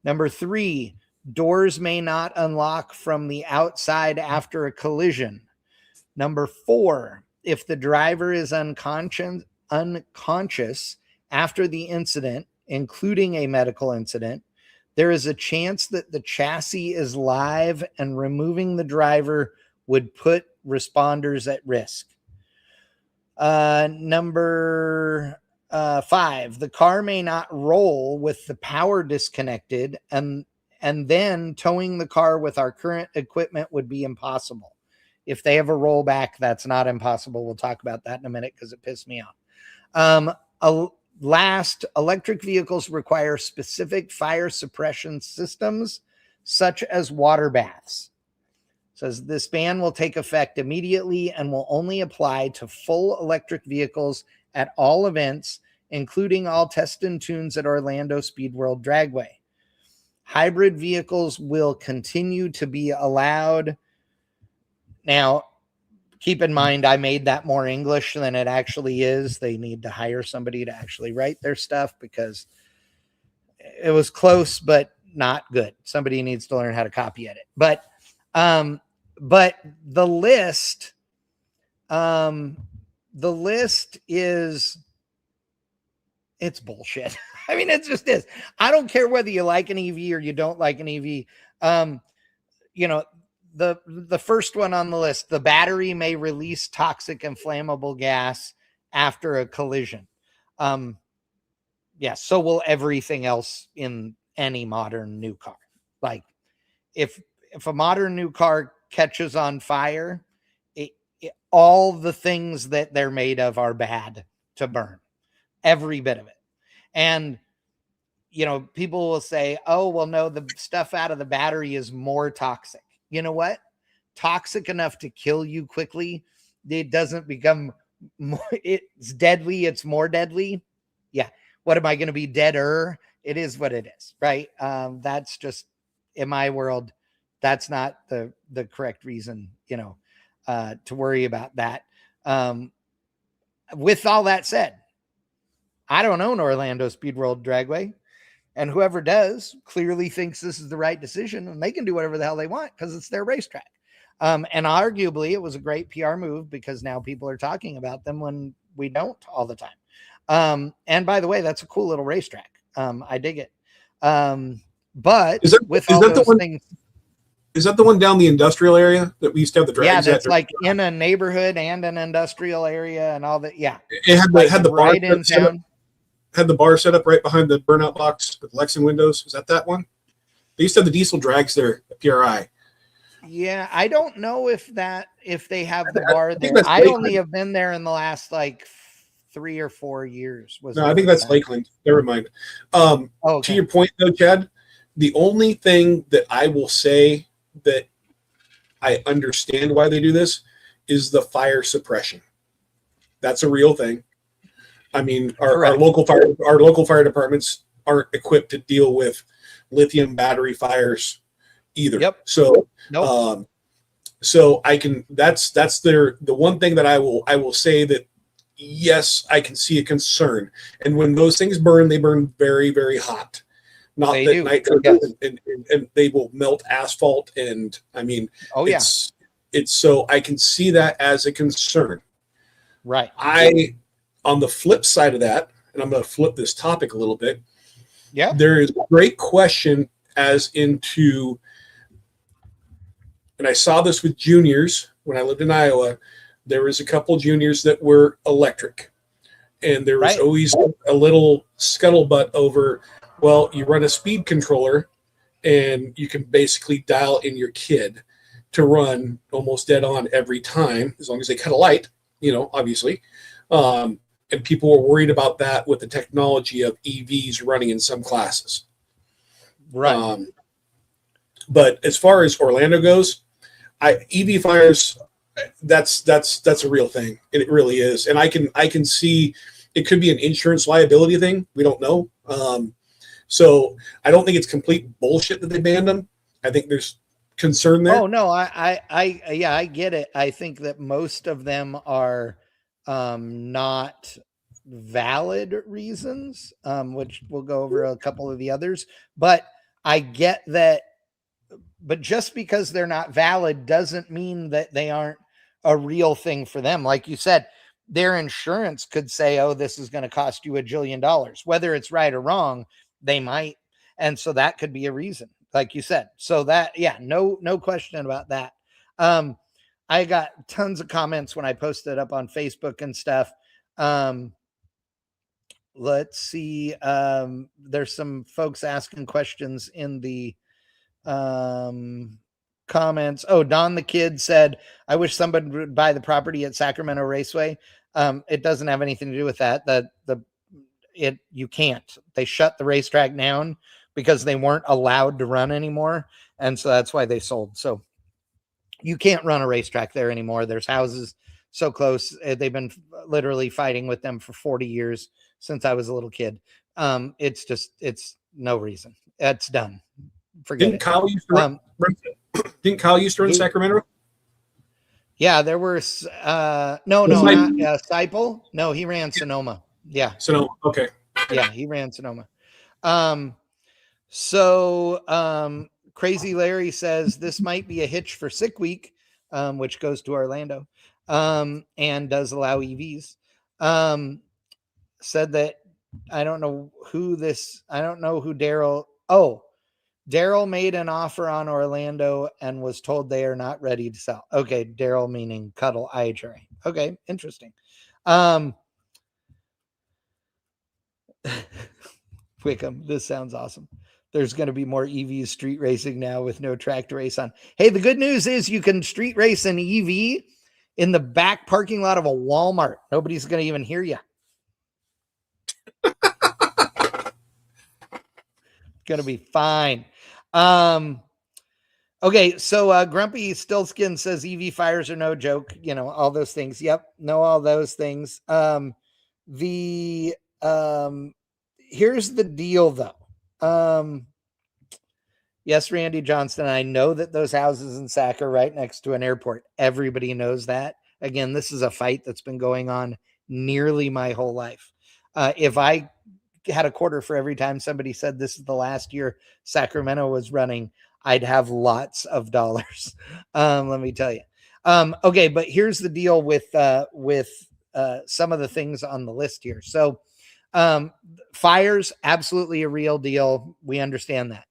Number 3, doors may not unlock from the outside after a collision. Number 4, if the driver is unconscious after the incident, including a medical incident, there is a chance that the chassis is live and removing the driver would put responders at risk. Number 5, the car may not roll with the power disconnected, and then towing the car with our current equipment would be impossible. If they have a rollback, that's not impossible. We'll talk about that in a minute because it pissed me off. Last, electric vehicles require specific fire suppression systems, such as water baths. It says this ban will take effect immediately and will only apply to full electric vehicles at all events, including all test and tunes at Orlando Speed World Dragway. Hybrid vehicles will continue to be allowed. Now, keep in mind, I made that more English than it actually is. They need to hire somebody to actually write their stuff because it was close, but not good. Somebody needs to learn how to copy edit. But the list is, it's bullshit. I mean, it just is. I don't care whether you like an EV or you don't like an EV. You know, the first one on the list, the battery may release toxic and flammable gas after a collision. Yeah, so will everything else in any modern new car. Like if a modern new car catches on fire, all the things that they're made of are bad to burn, every bit of it. And, you know, people will say, oh, well, no, the stuff out of the battery is more toxic. You know what? Toxic enough to kill you quickly. It doesn't become more, it's deadly. It's more deadly. Yeah. What am I going to be deader? It is what it is. Right. That's just, in my world, that's not the correct reason, you know, to worry about that. With all that said, I don't own Orlando Speed World Dragway, and whoever does clearly thinks this is the right decision, and they can do whatever the hell they want because it's their racetrack. And arguably it was a great PR move because now people are talking about them when we don't all the time. And by the way, that's a cool little racetrack. I dig it. But with all those things, is that the one down the industrial area that we used to have the drags? Yeah, that's like in a neighborhood and an industrial area and all that. Yeah, it had the right bar in town. Had the bar set up right behind the burnout box with Lexan windows. Is that one? They used to have the diesel drags there at PRI. Yeah, I don't know if they have the bar there. I only have been there in the last like 3 or 4 years. I think that's Lakeland. Never mind. Okay. To your point though, Chad, the only thing that I will say that I understand why they do this is the fire suppression. That's a real thing. I mean, our local fire departments aren't equipped to deal with lithium battery fires either. Yep. So, so I can. That's the one thing that I will say that yes, I can see a concern. And when those things burn, they burn very, very hot. Not they that do. night, yes. and they will melt asphalt. And I mean, it's so I can see that as a concern. Right. On the flip side of that, and I'm going to flip this topic a little bit. Yeah. There is a great question as into, and I saw this with juniors when I lived in Iowa. There was a couple juniors that were electric, and there was always a little scuttlebutt over, well, you run a speed controller and you can basically dial in your kid to run almost dead on every time, as long as they cut a light, you know, obviously. And people were worried about that with the technology of EVs running in some classes. Right. But as far as Orlando goes, EV fires, that's a real thing. It really is. And I can see it could be an insurance liability thing. We don't know. So I don't think it's complete bullshit that they banned them. I think there's concern there. Oh no, I get it. I think that most of them are not valid reasons, which we'll go over a couple of the others, but I get that. But just because they're not valid doesn't mean that they aren't a real thing for them. Like you said, their insurance could say, oh, this is going to cost you $1 jillion. Whether it's right or wrong, they might. And so that could be a reason, like you said. So that, yeah, no question about that. I got tons of comments when I posted up on Facebook and stuff. Let's see. There's some folks asking questions in the comments. Oh, Don the Kid said, I wish somebody would buy the property at Sacramento Raceway. It doesn't have anything to do with that. You can't. They shut the racetrack down because they weren't allowed to run anymore. And so that's why they sold. So you can't run a racetrack there anymore. There's houses so close. They've been literally fighting with them for 40 years since I was a little kid. It's no reason. It's done. Forget Didn't it. Kyle used to run, didn't Kyle used to run Sacramento? Yeah, there were not Seipel. No, he ran Sonoma. Yeah. Sonoma. Okay. Yeah, he ran Sonoma. Crazy Larry says this might be a hitch for Sick Week, which goes to Orlando, and does allow EVs. Said that I don't know who Daryl. Oh, Daryl made an offer on Orlando and was told they are not ready to sell. Okay, Daryl meaning Cuddle IHRA. Okay, interesting. Wickham, this sounds awesome. There's going to be more EVs street racing now with no track to race on. Hey, the good news is you can street race an EV in the back parking lot of a Walmart. Nobody's going to even hear you. Going to be fine. Okay, so Grumpy Stillskin says EV fires are no joke. You know, all those things. Yep, know all those things. Here's the deal, though. Yes, Randy Johnston, I know that those houses in Sac are right next to an airport. Everybody knows that. Again, this is a fight that's been going on nearly my whole life. If I had a quarter for every time somebody said this is the last year Sacramento was running, I'd have lots of dollars. Let me tell you. Okay, but here's the deal with some of the things on the list here. So fires, absolutely a real deal. We understand that.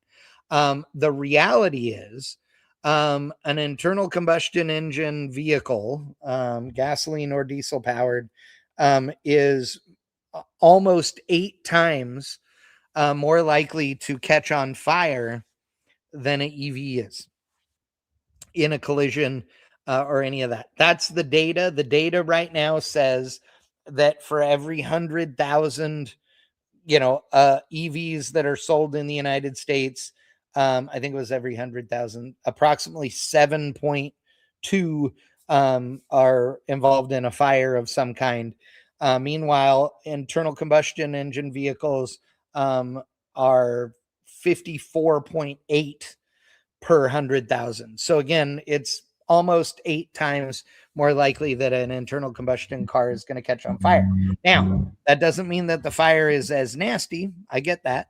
The reality is an internal combustion engine vehicle, gasoline or diesel powered, is almost 8 times more likely to catch on fire than an EV is in a collision or any of that. That's the data. The data right now says that for every 100,000, EVs that are sold in the United States, I think it was every 100,000, approximately 7.2 are involved in a fire of some kind. Meanwhile, internal combustion engine vehicles are 54.8 per 100,000. So again, it's almost 8 times more likely that an internal combustion car is going to catch on fire. Now, that doesn't mean that the fire is as nasty. I get that,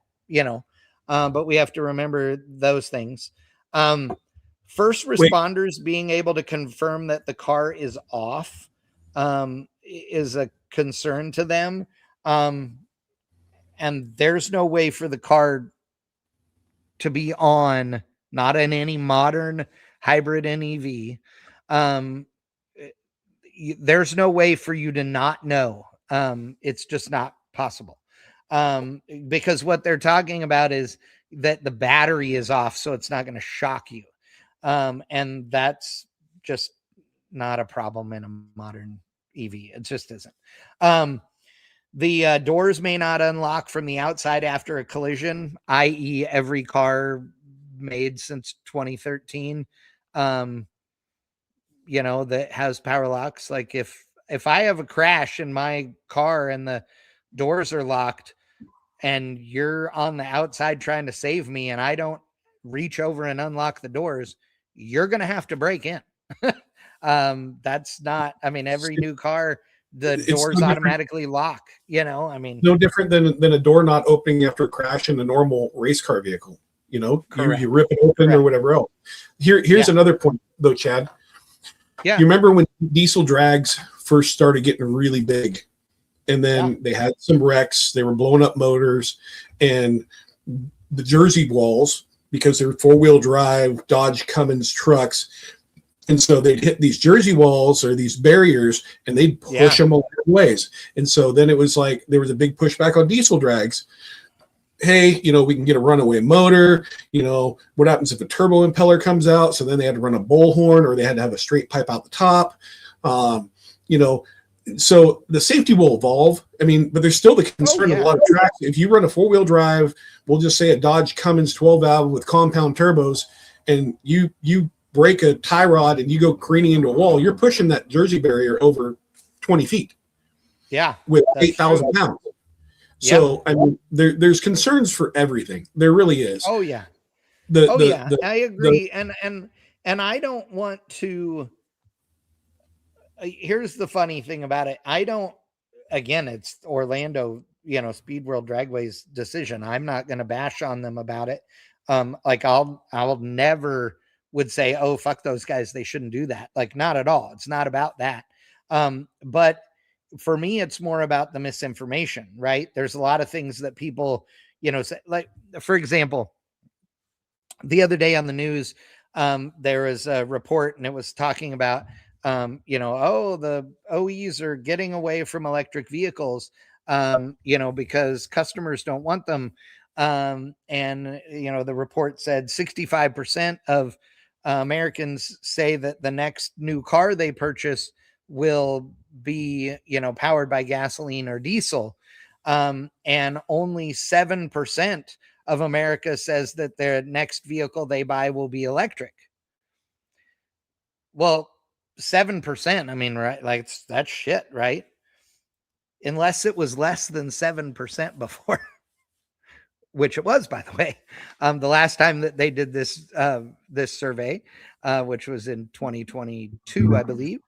but we have to remember those things. First responders being able to confirm that the car is off is a concern to them. And there's no way for the car to be on, not in any modern hybrid and EV. There's no way for you to not know. It's just not possible. Because what they're talking about is that the battery is off, so it's not going to shock you. And that's just not a problem in a modern EV. It just isn't. The doors may not unlock from the outside after a collision, i.e. every car made since 2013, that has power locks. Like if I have a crash in my car and the doors are locked and you're on the outside trying to save me and I don't reach over and unlock the doors, you're going to have to break in. That's not, every new car, the doors automatically lock, no different than a door not opening after a crash in a normal race car vehicle. You rip it open or whatever else. Here's another point though, Chad. Yeah. You remember when diesel drags first started getting really big, and then they had some wrecks, they were blowing up motors, and the Jersey walls, because they're 4-wheel drive Dodge Cummins trucks, and so they'd hit these Jersey walls or these barriers and they'd push them a lot of ways. And so then it was like there was a big pushback on diesel drags. Hey, we can get a runaway motor. What happens if a turbo impeller comes out? So then they had to run a bullhorn, or they had to have a straight pipe out the top. So the safety will evolve. But there's still the concern of a lot of tracks. If you run a 4-wheel drive, we'll just say a Dodge Cummins 12 valve with compound turbos, and you break a tie rod and you go careening into a wall, you're pushing that Jersey barrier over 20 feet. Yeah. With 8,000 pounds. So, I mean, there's concerns for everything. There really is. Oh, yeah. I agree. And I don't want to, here's the funny thing about it. Again, it's Orlando, Speed World Dragway's decision. I'm not going to bash on them about it. Like I'll never would say, oh, fuck those guys, they shouldn't do that. Like, not at all. It's not about that. But for me, it's more about the misinformation, right? There's a lot of things that people, say, like, for example, the other day on the news, there was a report and it was talking about, the OEs are getting away from electric vehicles, because customers don't want them. And, the report said 65% of Americans say that the next new car they purchase will be, powered by gasoline or diesel. And only 7% of America says that their next vehicle they buy will be electric. Well, 7%, I mean, right? Like, that's shit, right? Unless it was less than 7% before, which it was, by the way. The last time that they did this survey, which was in 2022, I believe,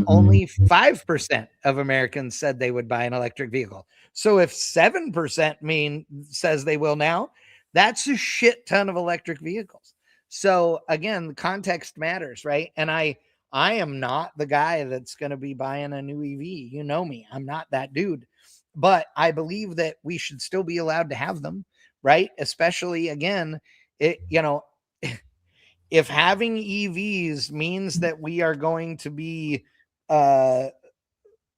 only 5% of Americans said they would buy an electric vehicle. So if 7% says they will now, that's a shit ton of electric vehicles. So again, the context matters, right? And I am not the guy that's going to be buying a new EV. You know me, I'm not that dude. But I believe that we should still be allowed to have them, right? Especially, again, if having EVs means that we are going to be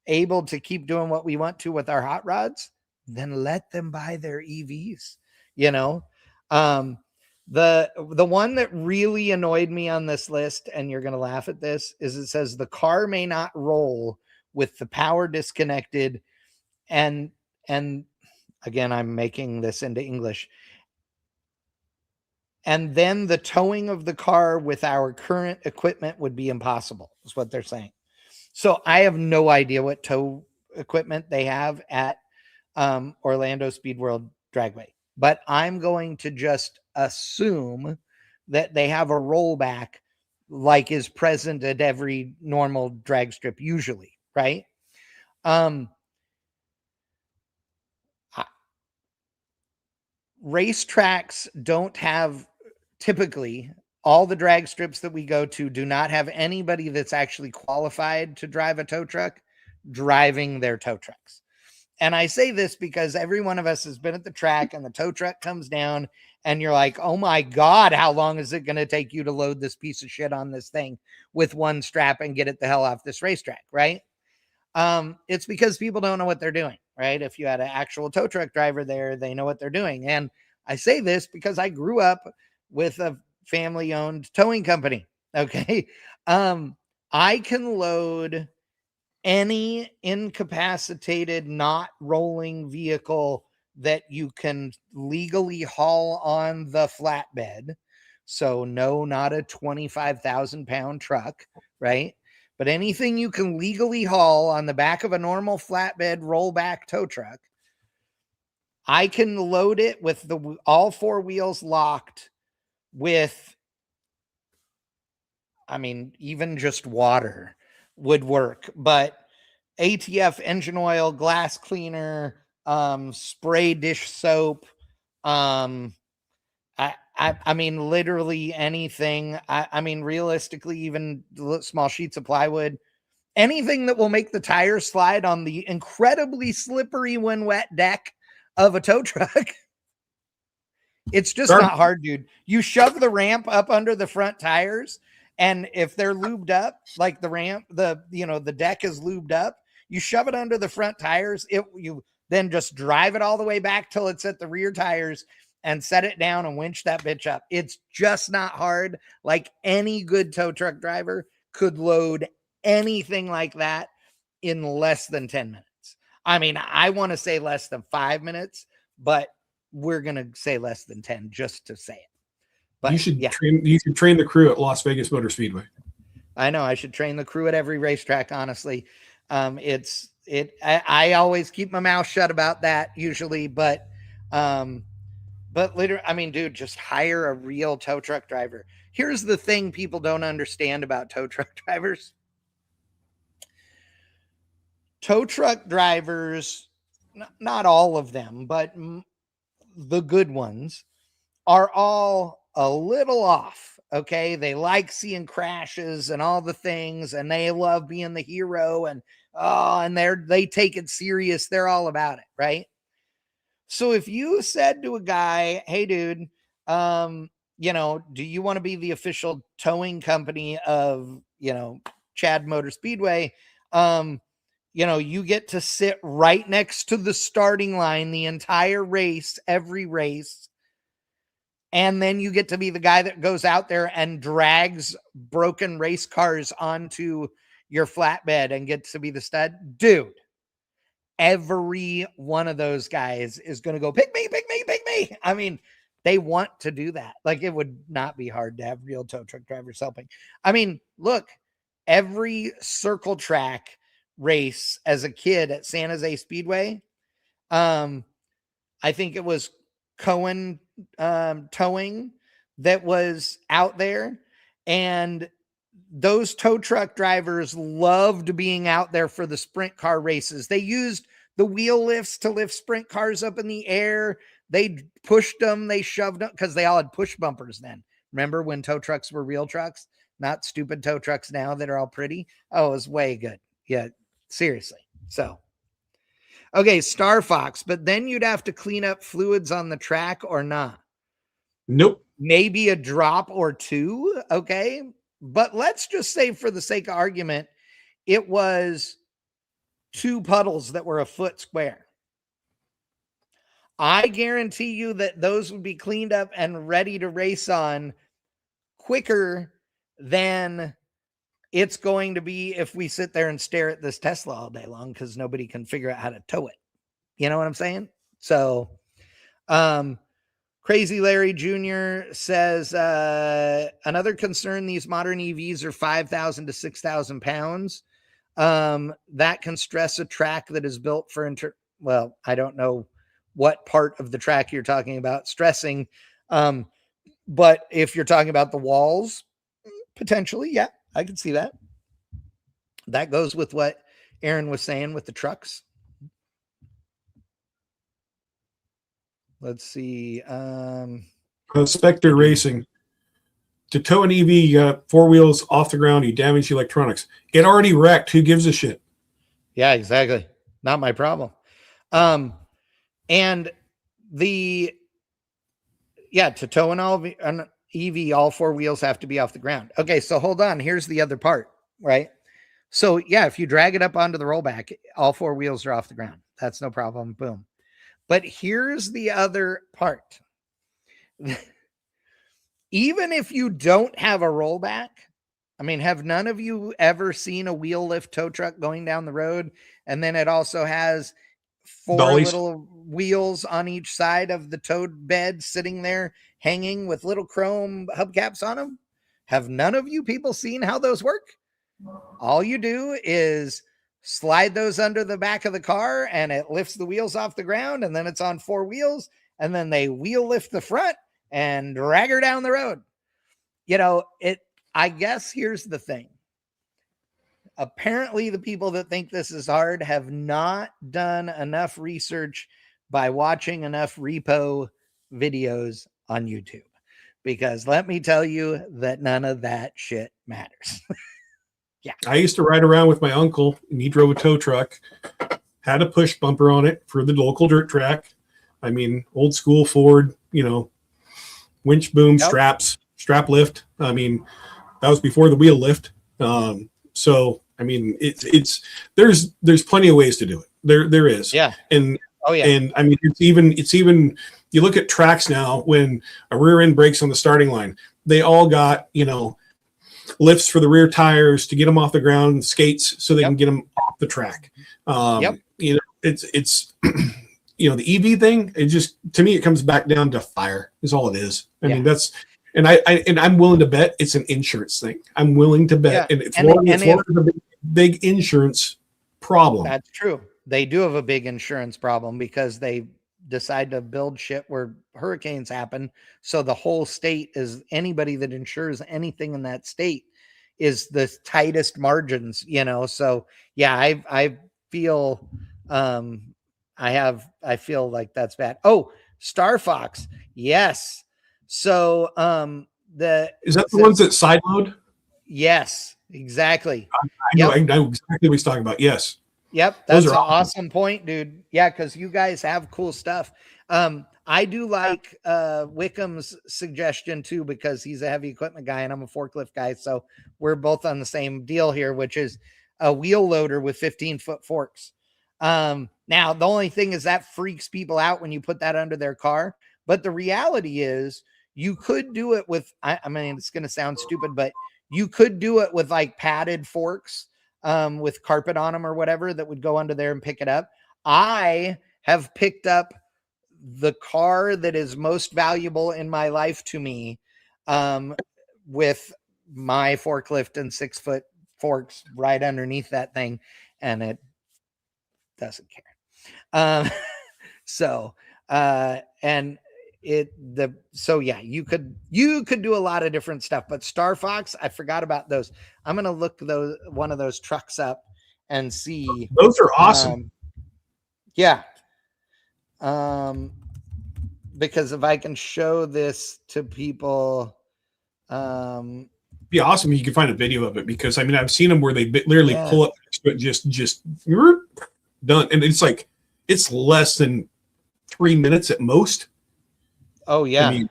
able to keep doing what we want to with our hot rods, then let them buy their EVs. The one that really annoyed me on this list, and you're going to laugh at this, is it says the car may not roll with the power disconnected. And again, I'm making this into English. And then the towing of the car with our current equipment would be impossible, is what they're saying. So I have no idea what tow equipment they have at Orlando Speed World Dragway, but I'm going to just assume that they have a rollback like is present at every normal drag strip usually, right? Racetracks don't have, typically, all the drag strips that we go to do not have anybody that's actually qualified to drive a tow truck driving their tow trucks. And I say this because every one of us has been at the track and the tow truck comes down and you're like, oh my God, how long is it going to take you to load this piece of shit on this thing with one strap and get it the hell off this racetrack, right? It's because people don't know what they're doing, right? If you had an actual tow truck driver there, they know what they're doing. And I say this because I grew up with a family-owned towing company. Okay. I can load any incapacitated, not rolling vehicle that you can legally haul on the flatbed. So no, not a 25,000 pound truck, right? But anything you can legally haul on the back of a normal flatbed rollback tow truck, I can load it with all four wheels locked with, I mean, even just water would work, but ATF engine oil, glass cleaner, spray dish soap, I mean, literally anything. I mean, realistically, even small sheets of plywood, anything that will make the tires slide on the incredibly slippery when wet deck of a tow truck. It's just not hard, dude. You shove the ramp up under the front tires, and if they're lubed up, like the ramp, the deck is lubed up, you shove it under the front tires. You then just drive it all the way back till it's at the rear tires and set it down and winch that bitch up. It's just not hard. Like, any good tow truck driver could load anything like that in less than 10 minutes. I mean, I want to say less than 5 minutes, but we're going to say less than 10 just to say it. But you should yeah, train the crew at Las Vegas Motor Speedway. I know I should train the crew at every racetrack. Honestly, I always keep my mouth shut about that usually, but literally, I mean, dude, just hire a real tow truck driver. Here's the thing people don't understand about tow truck drivers. Tow truck drivers, not all of them, but the good ones are all a little off. Okay. They like seeing crashes and all the things, and they love being the hero, and they take it serious. They're all about it. Right. So if you said to a guy, hey dude, do you want to be the official towing company of, Chad Motor Speedway? You get to sit right next to the starting line the entire race, every race. And then you get to be the guy that goes out there and drags broken race cars onto your flatbed and gets to be the stud. Dude, every one of those guys is going to go, pick me, pick me, pick me. I mean, they want to do that. Like, it would not be hard to have real tow truck drivers helping. I mean, look, every circle track race as a kid at San Jose Speedway, I think it was Cohen Towing that was out there, and those tow truck drivers loved being out there for the sprint car races. They used the wheel lifts to lift sprint cars up in the air. They pushed them, they shoved them, because they all had push bumpers then. Remember when tow trucks were real trucks, not stupid tow trucks now that are all pretty? Oh, it was way good. Yeah, seriously. So okay, Star Fox, but then you'd have to clean up fluids on the track or not? Nope. Maybe a drop or two, okay? But let's just say, for the sake of argument, it was 2 puddles that were a foot square. I guarantee you that those would be cleaned up and ready to race on quicker than it's going to be if we sit there and stare at this Tesla all day long, because nobody can figure out how to tow it. You know what I'm saying? So, Crazy Larry Jr. says, another concern, these modern EVs are 5,000 to 6,000 pounds. That can stress a track that is built for, well, I don't know what part of the track you're talking about stressing. But if you're talking about the walls, potentially, yeah, I can see that. That goes with what Aaron was saying with the trucks. Let's see. Spectre Racing. To tow an EV, you got 4 wheels off the ground, you damage the electronics. It already wrecked. Who gives a shit? Yeah, exactly. Not my problem. And to tow an EV, all 4 wheels have to be off the ground. Okay, so hold on. Here's the other part, right? So yeah, if you drag it up onto the rollback, all 4 wheels are off the ground. That's no problem. Boom. But here's the other part. Even if you don't have a rollback, I mean, have none of you ever seen a wheel lift tow truck going down the road? And then it also has 4 Dollies. little wheels on each side of the towed bed sitting there hanging with little chrome hubcaps on them. Have none of you people seen how those work? All you do is slide those under the back of the car and it lifts the wheels off the ground, and then it's on 4 wheels, and then they wheel lift the front and drag her down the road. I guess here's the thing. Apparently the people that think this is hard have not done enough research by watching enough repo videos on YouTube, because let me tell you that none of that shit matters. Yeah. I used to ride around with my uncle, and he drove a tow truck, had a push bumper on it for the local dirt track. I mean, old school Ford, winch boom, straps, strap lift. I mean, that was before the wheel lift. So, I mean, there's plenty of ways to do it. There is. Yeah. And, oh yeah. And I mean, it's even, you look at tracks now, when a rear end breaks on the starting line, they all got, lifts for the rear tires to get them off the ground, skates so they can get them off the track. It's the EV thing. It just, to me, it comes back down to fire is all it is. I mean, And I'm willing to bet it's an insurance thing. I'm willing to bet, Yeah. and Florida's a big insurance problem. That's true. They do have a big insurance problem because they decide to build shit where hurricanes happen. So the whole state is, anybody that insures anything in that state is the tightest margins, you know? So yeah, I feel, I feel like that's bad. Oh, Star Fox. Yes. So, Is that the ones that side load? Yes, exactly. I know exactly what he's talking about. Yes. Yep, that's an awesome point, dude. Yeah, because you guys have cool stuff. I do like Wickham's suggestion too, because he's a heavy equipment guy and I'm a forklift guy. So we're both on the same deal here, which is a wheel loader with 15-foot forks. Now, the only thing is that freaks people out when you put that under their car. But the reality is you could do it with, I mean, it's going to sound stupid, but you could do it with like padded forks. With carpet on them or whatever that would go under there and pick it up. I have picked up the car that is most valuable in my life to me with my forklift and 6-foot forks right underneath that thing, and it doesn't care. So yeah, you could do a lot of different stuff, but Star Fox, I forgot about those. I'm gonna look one of those trucks up and see. Those are awesome. Yeah. Because if I can show this to people, be awesome if you can find a video of it, because I mean I've seen them where they literally pull up just done, and it's like it's less than 3 minutes at most. Oh yeah. I mean,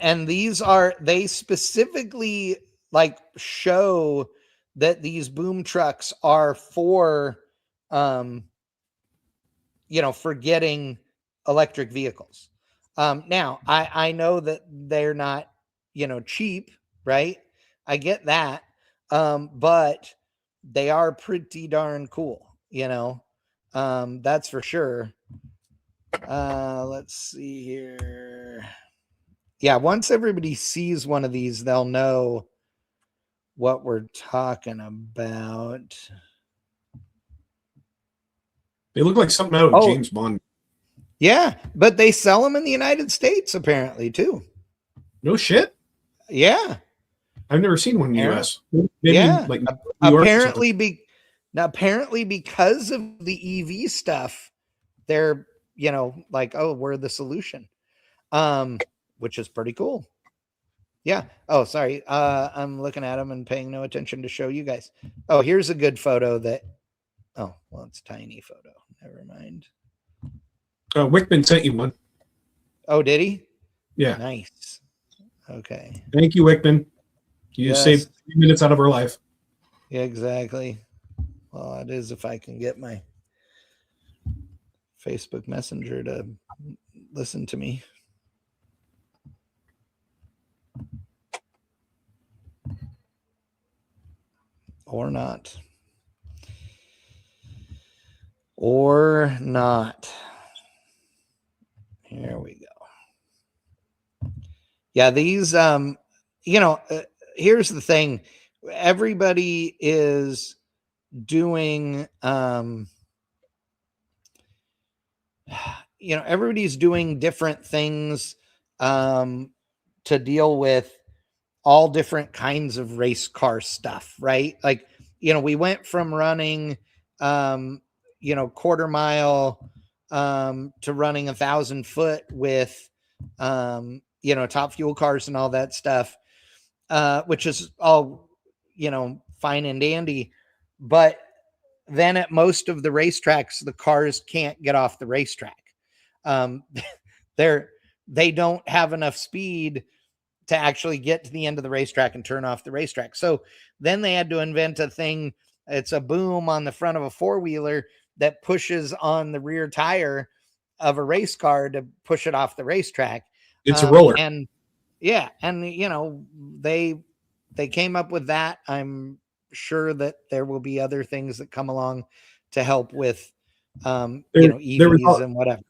and they specifically like show that these boom trucks are for, for getting electric vehicles. Now I know that they're not, cheap, right? I get that. But they are pretty darn cool, that's for sure. Let's see here. Yeah, once everybody sees one of these, they'll know what we're talking about. They look like something out of James Bond. Yeah, but they sell them in the United States apparently too. No shit. Yeah, I've never seen one in the US. Maybe yeah, like apparently because of the EV stuff, they're like, oh, we're the solution, which is pretty cool. Yeah. Oh, sorry. I'm looking at them and paying no attention to show you guys. Oh, here's a good photo that, oh, well, it's a tiny photo. Never mind. Wickman sent you one. Oh, did he? Yeah. Nice. Okay. Thank you, Wickman. You saved 3 minutes out of our life. Yeah, exactly. Well, it is if I can get my Facebook Messenger to listen to me. Or not. Or not. Here we go. Yeah, these, here's the thing. Everybody is doing, everybody's doing different things to deal with all different kinds of race car stuff, right? Like, we went from running, quarter mile to running 1,000-foot with, top fuel cars and all that stuff, which is all, fine and dandy. But then at most of the racetracks, the cars can't get off the racetrack. They don't have enough speed to actually get to the end of the racetrack and turn off the racetrack. So then they had to invent a thing. It's a boom on the front of a four-wheeler that pushes on the rear tire of a race car to push it off the racetrack. It's a roller. And yeah. And, they came up with that. I'm sure that there will be other things that come along to help with, EVs and whatever,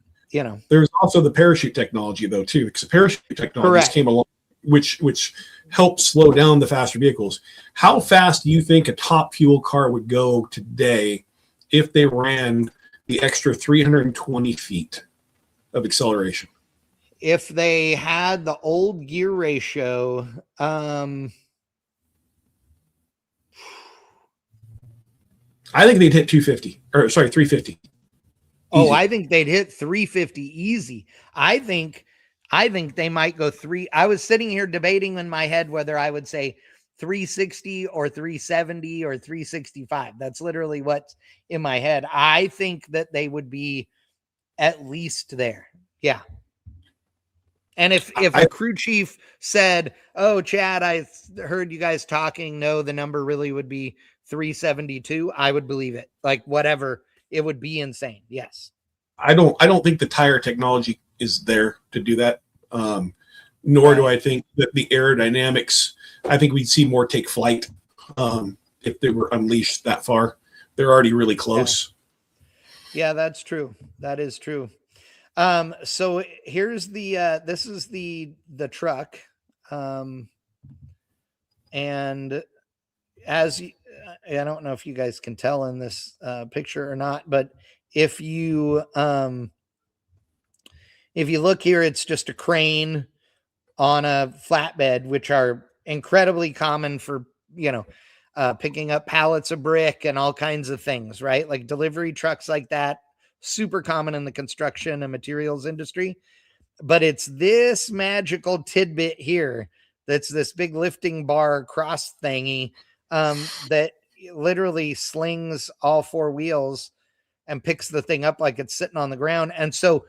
There's also the parachute technology though, too, because the parachute technology came along which helps slow down the faster vehicles. How fast do you think a top fuel car would go today if they ran the extra 320 feet of acceleration? If they had the old gear ratio, I think they'd hit 250, or sorry, 350. Oh, Easy. I think they'd hit 350 easy. I think they might go three. I was sitting here debating in my head whether I would say 360 or 370 or 365. That's literally what's in my head. I think that they would be at least there. Yeah. And if a crew chief said, "Oh, Chad, I heard you guys talking. No, the number really would be 372," I would believe it. Like whatever, it would be insane. Yes. I don't think the tire technology is there to do that. Nor do I think that the aerodynamics. I think we'd see more take flight if they were unleashed that far. They're already really close. Yeah, that's true. That is true. So here's the this is the truck. And as I don't know if you guys can tell in this picture or not, but if you look here, it's just a crane on a flatbed, which are incredibly common for, picking up pallets of brick and all kinds of things, right? Like delivery trucks like that, super common in the construction and materials industry. But it's this magical tidbit here that's this big lifting bar cross thingy that literally slings all four wheels and picks the thing up like it's sitting on the ground. And so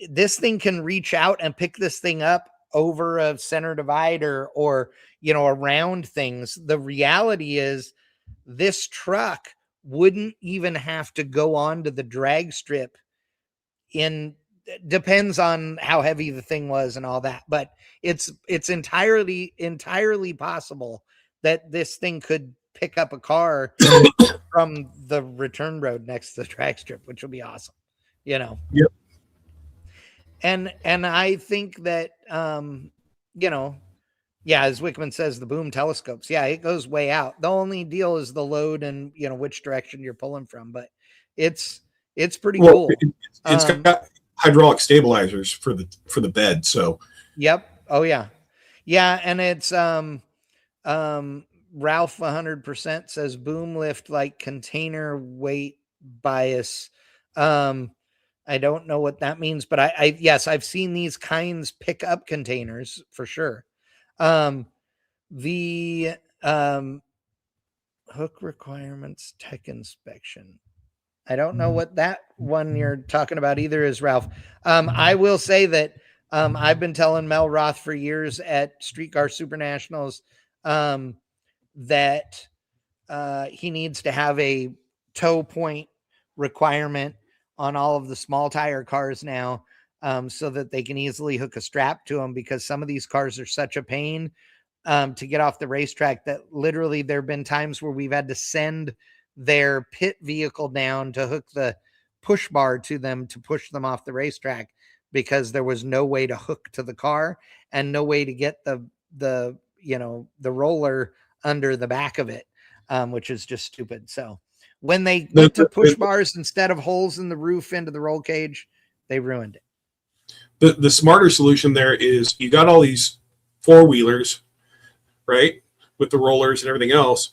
this thing can reach out and pick this thing up over a center divider or around things. The reality is this truck wouldn't even have to go onto the drag strip. Depends on how heavy the thing was and all that, but it's entirely possible that this thing could pick up a car from the return road next to the drag strip, which would be awesome. Yep. And I think that, as Wickman says, the boom telescopes, it goes way out. The only deal is the load and, which direction you're pulling from, but it's pretty cool. It's got hydraulic stabilizers for the bed. So, yep. Oh yeah. Yeah. And it's, Ralph 100% says boom lift like container weight bias. I don't know what that means, but I yes, I've seen these kinds pick up containers for sure. The hook requirements tech inspection. I don't know what that one you're talking about either is, Ralph. I will say that I've been telling Mel Roth for years at Streetcar Super Nationals that he needs to have a tow point requirement on all of the small tire cars now, so that they can easily hook a strap to them, because some of these cars are such a pain to get off the racetrack that literally there have been times where we've had to send their pit vehicle down to hook the push bar to them to push them off the racetrack, because there was no way to hook to the car and no way to get the roller under the back of it, which is just stupid. So when they went to push bars instead of holes in the roof into the roll cage, they ruined it. The smarter solution there is you got all these four-wheelers, right, with the rollers and everything else.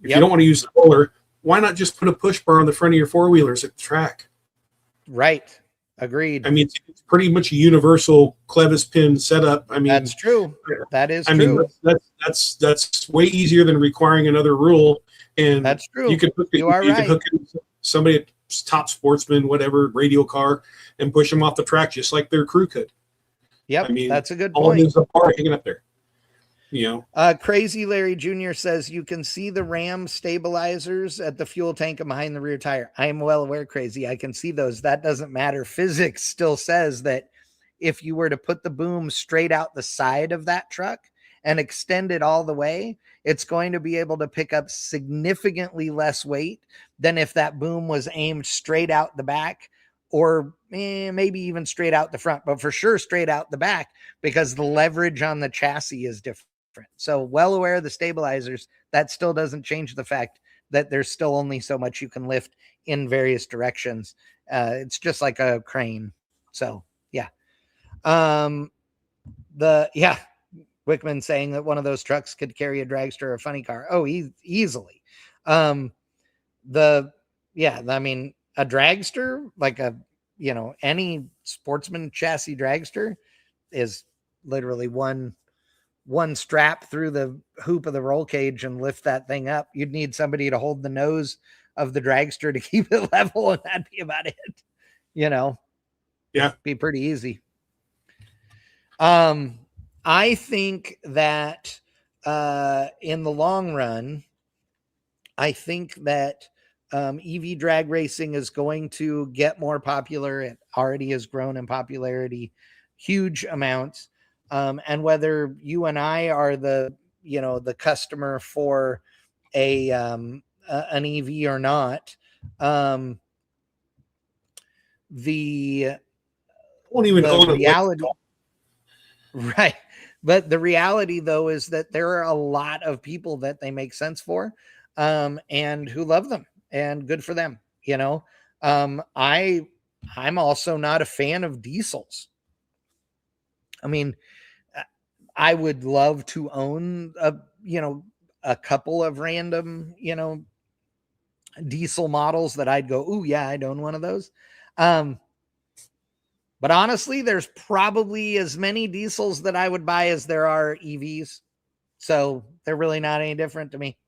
If you don't want to use the roller, why not just put a push bar on the front of your four-wheelers at the track? Right. Agreed. I mean, it's pretty much a universal clevis pin setup. I mean, that's true. That is true. Mean, that's way easier than requiring another rule. And that's true. You could hook it, could hook it somebody at top sportsman, whatever, radio car, and push them off the track just like their crew could. Yep. I mean, that's a good all point. All these apart hanging up there. Crazy Larry Jr. says you can see the ram stabilizers at the fuel tank and behind the rear tire. I am well aware, Crazy. I can see those. That doesn't matter. Physics still says that if you were to put the boom straight out the side of that truck and extend it all the way, it's going to be able to pick up significantly less weight than if that boom was aimed straight out the back or maybe even straight out the front, but for sure straight out the back, because the leverage on the chassis is different. So well aware of the stabilizers, that still doesn't change the fact that there's still only so much you can lift in various directions. It's just like a crane. So yeah. Wickman saying that one of those trucks could carry a dragster or a funny car. Oh, easily. I mean, a dragster, like any sportsman chassis dragster is literally one strap through the hoop of the roll cage and lift that thing up. You'd need somebody to hold the nose of the dragster to keep it level, and that'd be about it. Yeah, be pretty easy. I think that in the long run, I think that EV drag racing is going to get more popular. It already has grown in popularity, huge amounts. And whether you and I are the customer for an EV or not, the won't even own reality, right? But the reality, though, is that there are a lot of people that they make sense for, and who love them, and good for them. I'm also not a fan of diesels. I mean, I would love to own a couple of random, diesel models that I'd go, ooh, yeah, I'd own one of those. But honestly, there's probably as many diesels that I would buy as there are EVs. So they're really not any different to me.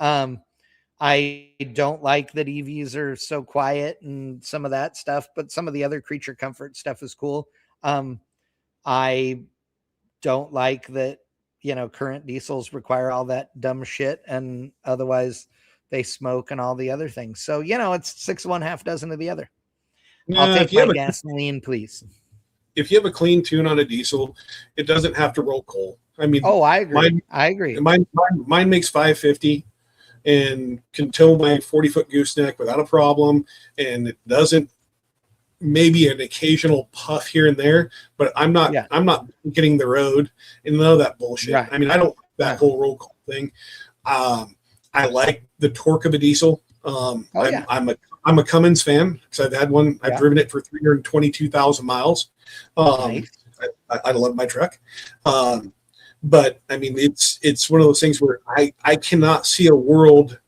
I don't like that EVs are so quiet and some of that stuff, but some of the other creature comfort stuff is cool. I don't like that, current diesels require all that dumb shit, and otherwise they smoke and all the other things. So, it's 6 of one, half dozen of the other. I'll take my gasoline, please. If you have a clean tune on a diesel, it doesn't have to roll coal. I mean, I agree. I agree. Mine makes 550 and can tow my 40-foot gooseneck without a problem, and it doesn't. Maybe an occasional puff here and there, but I'm not getting the road and none of that bullshit. Right. I mean, I don't that whole roll call thing. I like the torque of a diesel. I'm a Cummins fan because I've had one. I've driven it for 322,000 miles. Nice. I love my truck. But I mean, it's one of those things where I cannot see a world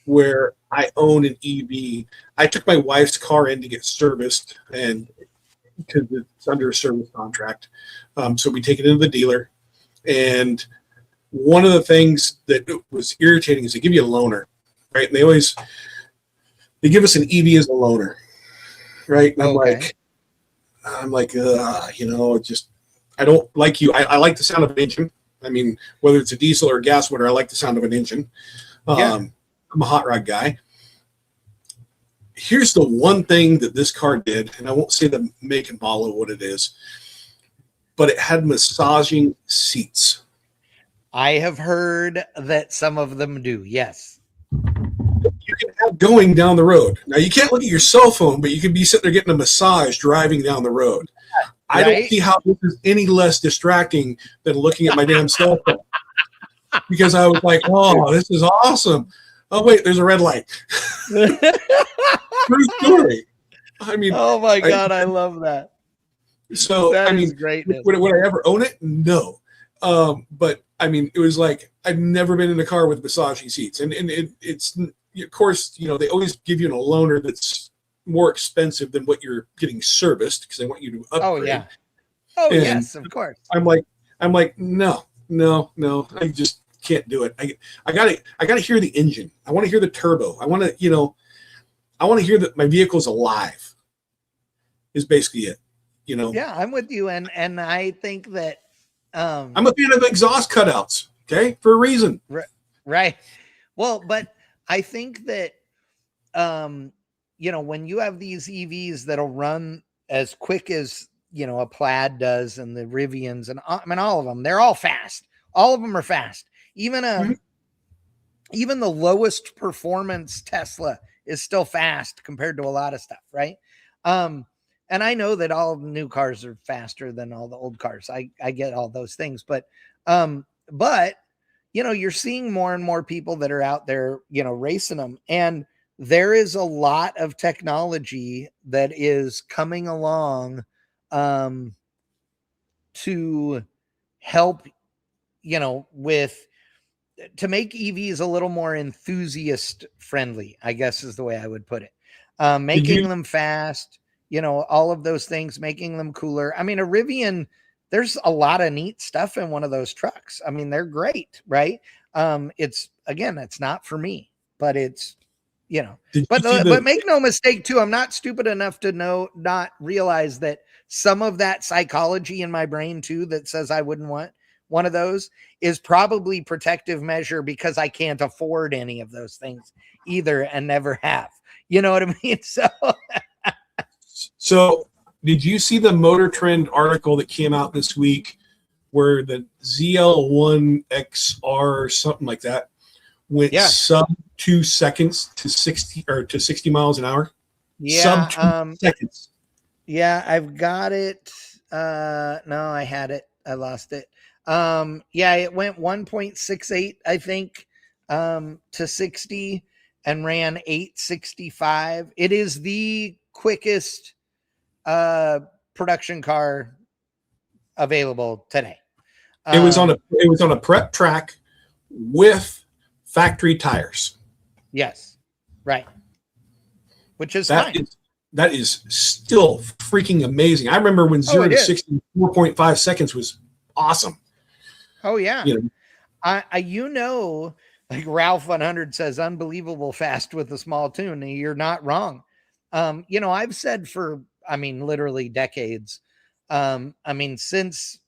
where I own an EV. I took my wife's car in to get serviced, and because it's under a service contract. So we take it into the dealer, and one of the things that was irritating is they give you a loaner, right? And they give us an EV as a loaner, right? And I'm like, just I don't like you. I like the sound of an engine. I mean, whether it's a diesel or a gas motor, I like the sound of an engine. I'm a hot rod guy. Here's the one thing that this car did, and I won't say the make and model of what it is, but it had massaging seats. I have heard that some of them do, yes. You can have going down the road. Now, you can't look at your cell phone, but you can be sitting there getting a massage driving down the road. Right? I don't see how this is any less distracting than looking at my damn cell phone. Because I was like, oh, this is awesome. Oh, wait, there's a red light. True story. I mean, oh my God, I love that. So, that is great. Would I ever own it? No. But I mean, it was like, I've never been in a car with massaging seats. And it's, of course, they always give you a loaner that's more expensive than what you're getting serviced because they want you to upgrade. Oh, yeah. Oh, and yes, of course. I'm like, no, I just can't do it. I gotta hear the engine. I want to hear the turbo. I want to hear that my vehicle's alive. Is basically it. Yeah, I'm with you, and I think that I'm a fan of exhaust cutouts. Okay, for a reason. Right. Well, but I think that when you have these EVs that'll run as quick as a Plaid does, and the Rivians, and I mean all of them, they're all fast. All of them are fast. Even the lowest performance Tesla is still fast compared to a lot of stuff, right? And I know that all new cars are faster than all the old cars. I get all those things, but you're seeing more and more people that are out there, racing them. And there is a lot of technology that is coming along to help, with to make EVs a little more enthusiast friendly, I guess is the way I would put it. Making them fast, all of those things, making them cooler. I mean, a Rivian, there's a lot of neat stuff in one of those trucks. I mean, they're great, right? It's not for me, but it's, but make no mistake too, I'm not stupid enough to not realize that some of that psychology in my brain too, that says I wouldn't want one of those, is probably protective measure because I can't afford any of those things either and never have. You know what I mean? So did you see the Motor Trend article that came out this week where the ZL1 XR, something like that, went sub 2 seconds to 60 miles an hour? Yeah. Sub 2 seconds. Yeah, I've got it. No, I had it. I lost it. Yeah, it went 1.68, I think, to 60 and ran 865. It is the quickest production car available today. It was on a prep track with factory tires. Yes, right. Which is fine. That is still freaking amazing. I remember when 0 to 60 in 4.5 seconds was awesome. Oh yeah. Like Ralph 100 says, unbelievable fast with a small tune. And you're not wrong. I've said for, literally decades. Since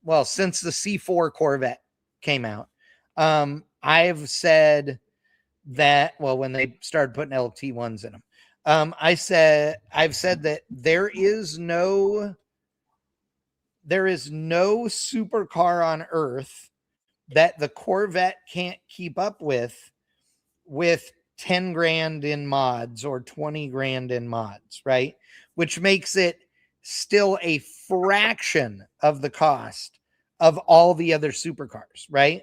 the C4 Corvette came out, I've said that, when they started putting LT1s in them, I've said that there is no supercar on earth that the Corvette can't keep up with 10 grand in mods or 20 grand in mods, right? Which makes it still a fraction of the cost of all the other supercars, right?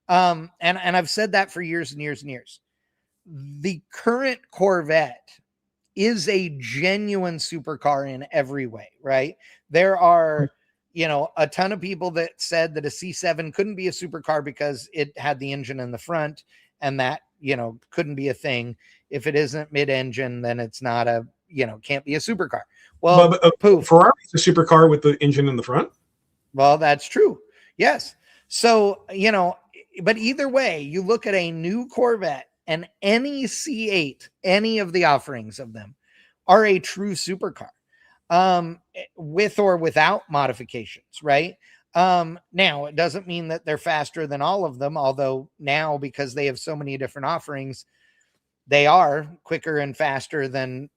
And I've said that for years and years and years. The current Corvette is a genuine supercar in every way, right? There are, a ton of people that said that a C7 couldn't be a supercar because it had the engine in the front, and that, couldn't be a thing. If it isn't mid-engine, then it's not can't be a supercar. Well, but Ferrari's a supercar with the engine in the front. Well, that's true. Yes. So, but either way, you look at a new Corvette and any C8, any of the offerings of them are a true supercar, with or without modifications, right? Now, it doesn't mean that they're faster than all of them, although now, because they have so many different offerings, they are quicker and faster than,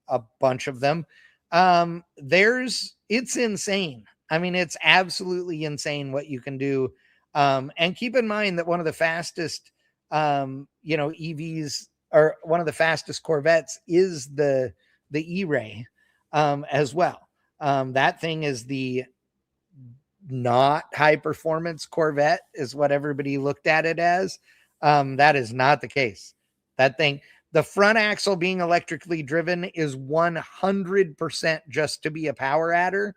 a bunch of them. It's insane. It's absolutely insane what you can do. And keep in mind that one of the fastest, EVs, or one of the fastest Corvettes, is the E-Ray, as well. That thing is the not high performance Corvette, is what everybody looked at it as. That is not the case. That thing, the front axle being electrically driven, is 100% just to be a power adder,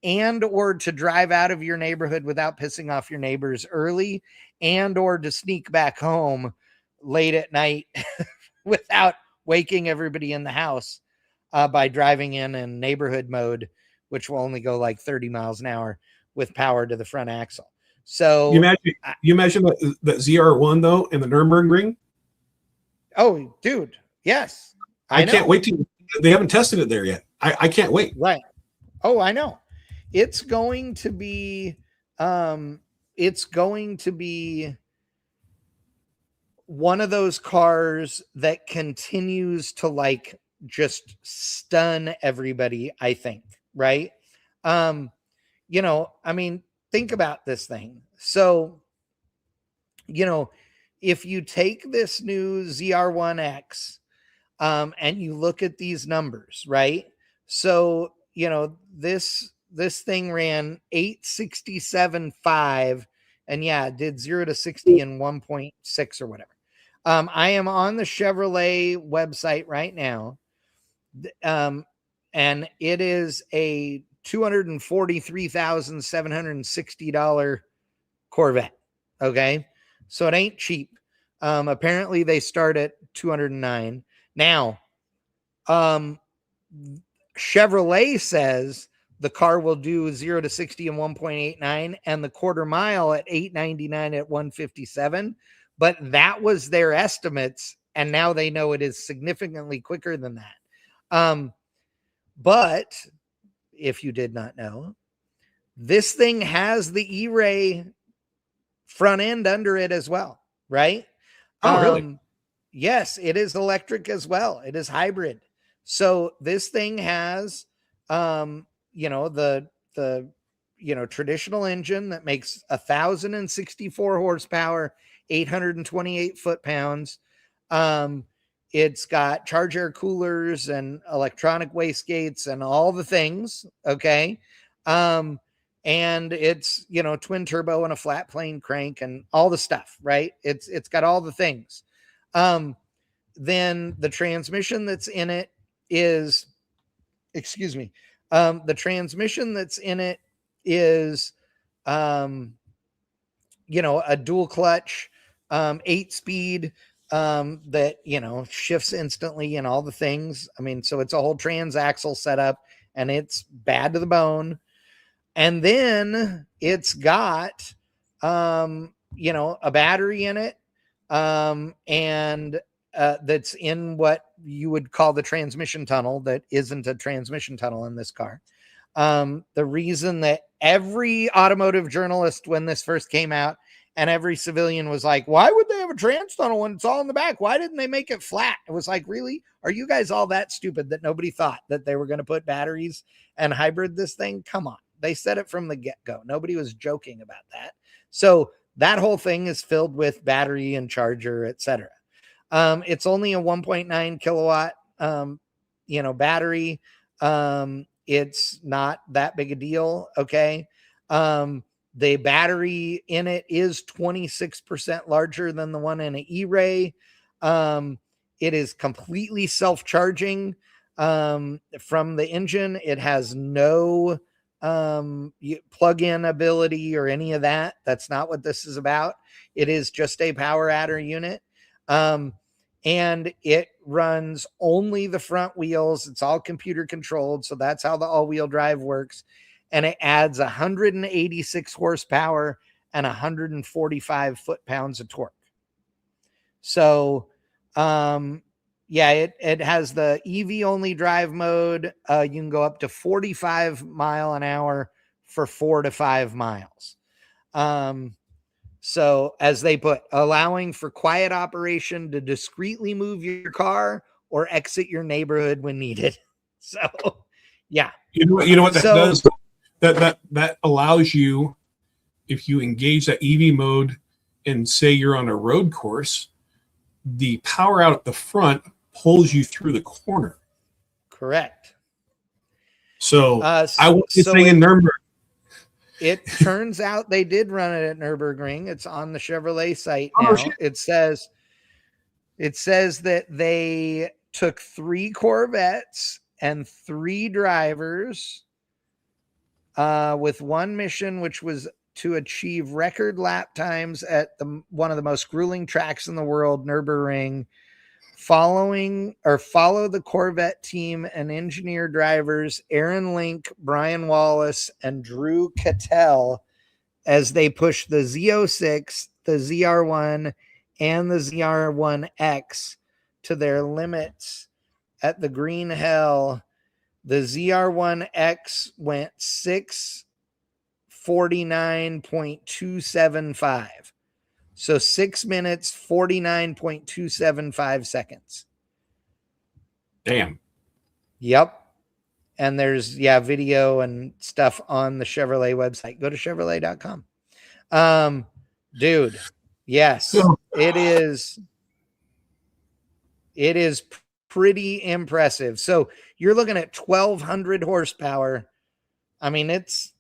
and or to drive out of your neighborhood without pissing off your neighbors early, and or to sneak back home late at night without waking everybody in the house, by driving in neighborhood mode, which will only go like 30 miles an hour with power to the front axle. So you imagine the ZR1 though in the Nürburgring. Oh, dude, yes, I can't wait to. They haven't tested it there yet. I can't wait. Right. Oh, I know. It's going to be one of those cars that continues to like just stun everybody, I think, right? Think about this thing. So, if you take this new ZR1X, and you look at these numbers, right? So, this thing ran 867.5, and yeah, it did 0 to 60 in 1.6 or whatever. I am on the Chevrolet website right now. And it is a $243,760 Corvette. Okay. So it ain't cheap. Apparently they start at 209. Now, Chevrolet says the car will do 0 to 60 in 1.89 and the quarter mile at 899 at 157. But that was their estimates. And now they know it is significantly quicker than that. But if you did not know, this thing has the E-Ray front end under it as well, right? Oh, really? Yes, it is electric as well. It is hybrid. So this thing has, the traditional engine that makes 1,064 horsepower, 828 foot-pounds. It's got charge air coolers and electronic wastegates and all the things. Okay. And it's, twin turbo and a flat plane crank and all the stuff, right? It's got all the things. Then the transmission that's in it is, the transmission that's in it is, a dual clutch, 8-speed, that, shifts instantly and all the things. I mean, so it's a whole transaxle setup and it's bad to the bone. And then it's got, a battery in it, and that's in what you would call the transmission tunnel. That isn't a transmission tunnel in this car. The reason that every automotive journalist, when this first came out, and every civilian was like, why would they have a trans tunnel when it's all in the back? Why didn't they make it flat? It was like, really? Are you guys all that stupid that nobody thought that they were going to put batteries and hybrid this thing? Come on. They said it from the get-go. Nobody was joking about that. So that whole thing is filled with battery and charger, etc. It's only a 1.9 kilowatt, battery. It's not that big a deal. Okay. The battery in it is 26% larger than the one in an E-Ray. It is completely self-charging from the engine. It has no plug-in ability or any of that. That's not what this is about. It is just a power adder unit. And it runs only the front wheels. It's all computer controlled. So that's how the all-wheel drive works. And it adds 186 horsepower and 145 foot-pounds of torque. So, it has the EV only drive mode. You can go up to 45 mile an hour for 4 to 5 miles. So as they put, allowing for quiet operation to discreetly move your car or exit your neighborhood when needed. So, yeah. You know what that does? That allows you, if you engage that EV mode and say you're on a road course, the power out at the front pulls you through the corner. Correct. So I was saying in Nuremberg. It turns out they did run it at Nürburgring. It's on the Chevrolet site now. It says that they took 3 Corvettes and 3 drivers with one mission, which was to achieve record lap times at one of the most grueling tracks in the world, Nürburgring. Follow the Corvette team and engineer drivers Aaron Link, Brian Wallace, and Drew Cattell as they push the Z06, the ZR1, and the ZR1X to their limits at the Green Hell. The ZR1X went 6:49.275. So 6 minutes, 49.275 seconds. Damn. Yep. And there's, video and stuff on the Chevrolet website. Go to Chevrolet.com. Dude. Yes. It is pretty impressive. So you're looking at 1,200 horsepower. I mean, that's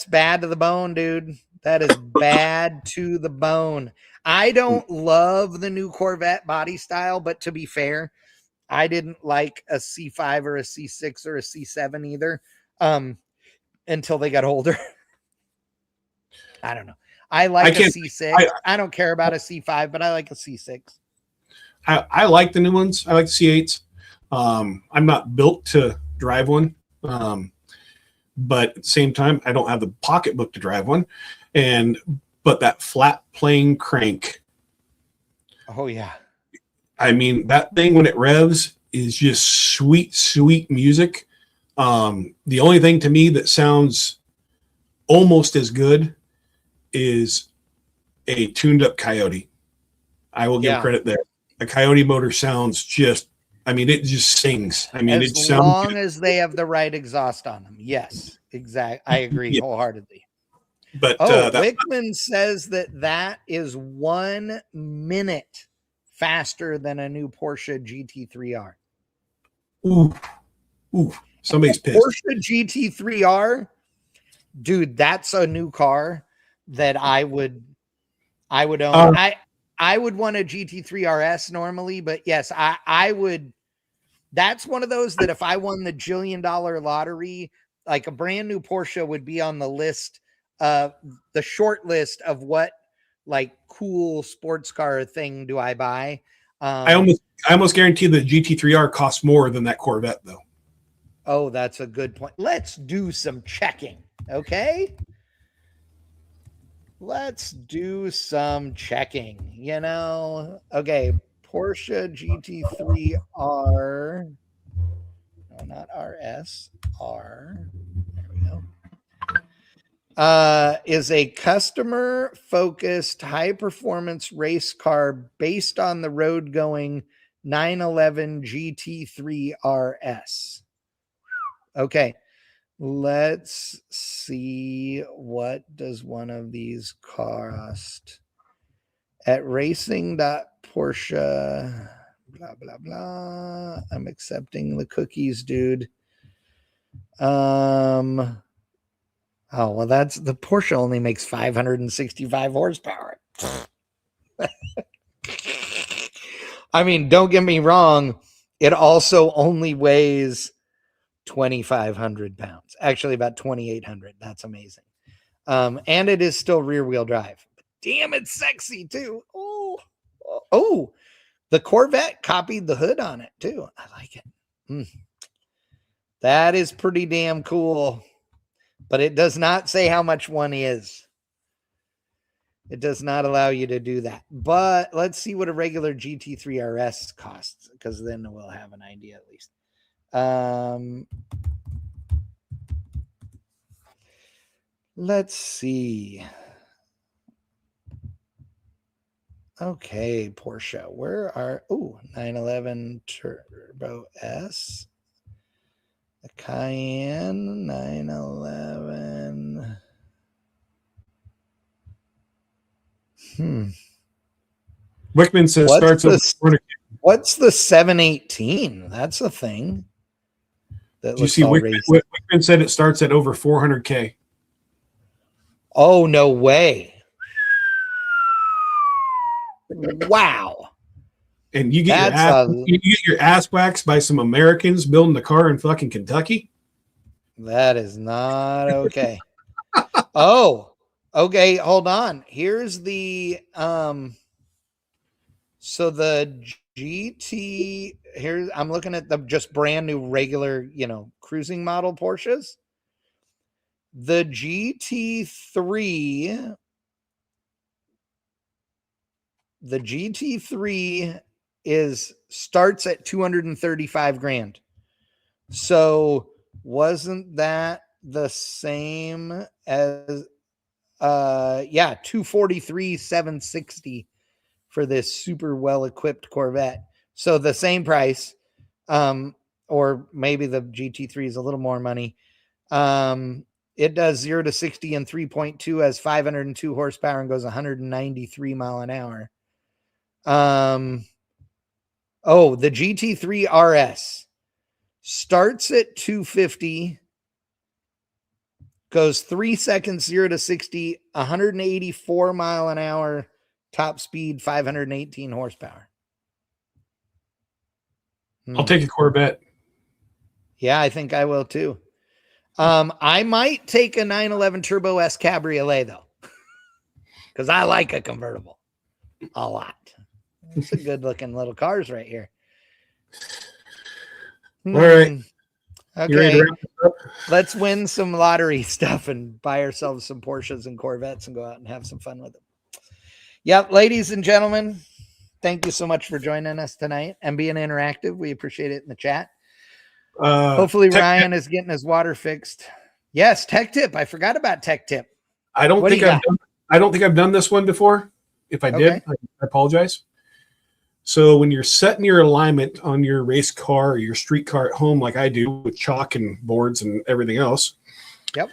bad to the bone, dude. That is bad to the bone. I don't love the new Corvette body style, but to be fair, I didn't like a C5 or a C6 or a C7 either until they got older. I don't know. I like a C6. I don't care about a C5, but I like a C6. I like the new ones. I like the C8s. I'm not built to drive one. But at the same time, I don't have the pocketbook to drive one. But that flat plane crank. Oh, yeah. I mean, that thing when it revs is just sweet, sweet music. The only thing to me that sounds almost as good is a tuned up Coyote. I will give credit there. A Coyote motor sounds just, I mean, it just sings. I mean, as long as they have the right exhaust on them. Yes, exactly. I agree wholeheartedly. But Wickman says that is 1 minute faster than a new Porsche GT3R. Ooh, somebody's pissed. Porsche GT3R, dude, that's a new car that I would own. I would want a GT3 RS normally, but yes, I would. That's one of those that if I won the $1 jillion lottery, like a brand new Porsche would be on the list, the short list of what like cool sports car thing do I buy. I almost guarantee the GT3R costs more than that Corvette though. Oh, that's a good point. Let's do some checking. Okay. Let's do some checking, Okay. Porsche GT3R. No, not RS. R. There we go. Is a customer-focused, high-performance race car based on the road-going 911 GT3 RS. Okay. Let's see, what does one of these cost at racing.porsche, blah, blah, blah. I'm accepting the cookies, dude. Oh, well, that's the Porsche only makes 565 horsepower. I mean, don't get me wrong. It also only weighs 2,500 pounds, actually about 2,800. That's amazing. And it is still rear wheel drive. Damn, it's sexy too. Oh, the Corvette copied the hood on it too. I like it. That is pretty damn cool, but it does not say how much one is. It does not allow you to do that, but let's see what a regular GT3 RS costs, because then we'll have an idea at least. Let's see. Okay, Porsche. Where are 911 Turbo S? The Cayenne 911. Wickman says what's the 718? That's a thing. That you see, Wickman said it starts at over 400K. Oh, no way. Wow. And you get your ass waxed by some Americans building the car in fucking Kentucky? That is not okay. Oh, okay, hold on. Here's the so the GT, I'm looking at the just brand new regular, cruising model Porsches. The GT3 starts at 235 grand. So wasn't that the same as 243,760 for this super well-equipped Corvette. So the same price, or maybe the GT3 is a little more money. It does 0 to 60 in 3.2, has 502 horsepower and goes 193 mile an hour. Oh, the GT3 RS starts at 250, goes 3 seconds 0 to 60, 184 mile an hour, top speed 518 horsepower. I'll take a Corvette. Yeah, I think I will too. I might take a 911 Turbo S Cabriolet though, because I like a convertible a lot. It's a good looking little cars right here. All right. Okay. You ready to wrap this up? Let's win some lottery stuff and buy ourselves some Porsches and Corvettes and go out and have some fun with them. Yep, ladies and gentlemen, thank you so much for joining us tonight and being interactive. We appreciate it in the chat. Hopefully Ryan is getting his water fixed. Yes, tech tip. I forgot about tech tip. I don't think I've done this one before. If I did, I apologize. So when you're setting your alignment on your race car or your street car at home, like I do with chalk and boards and everything else, yep.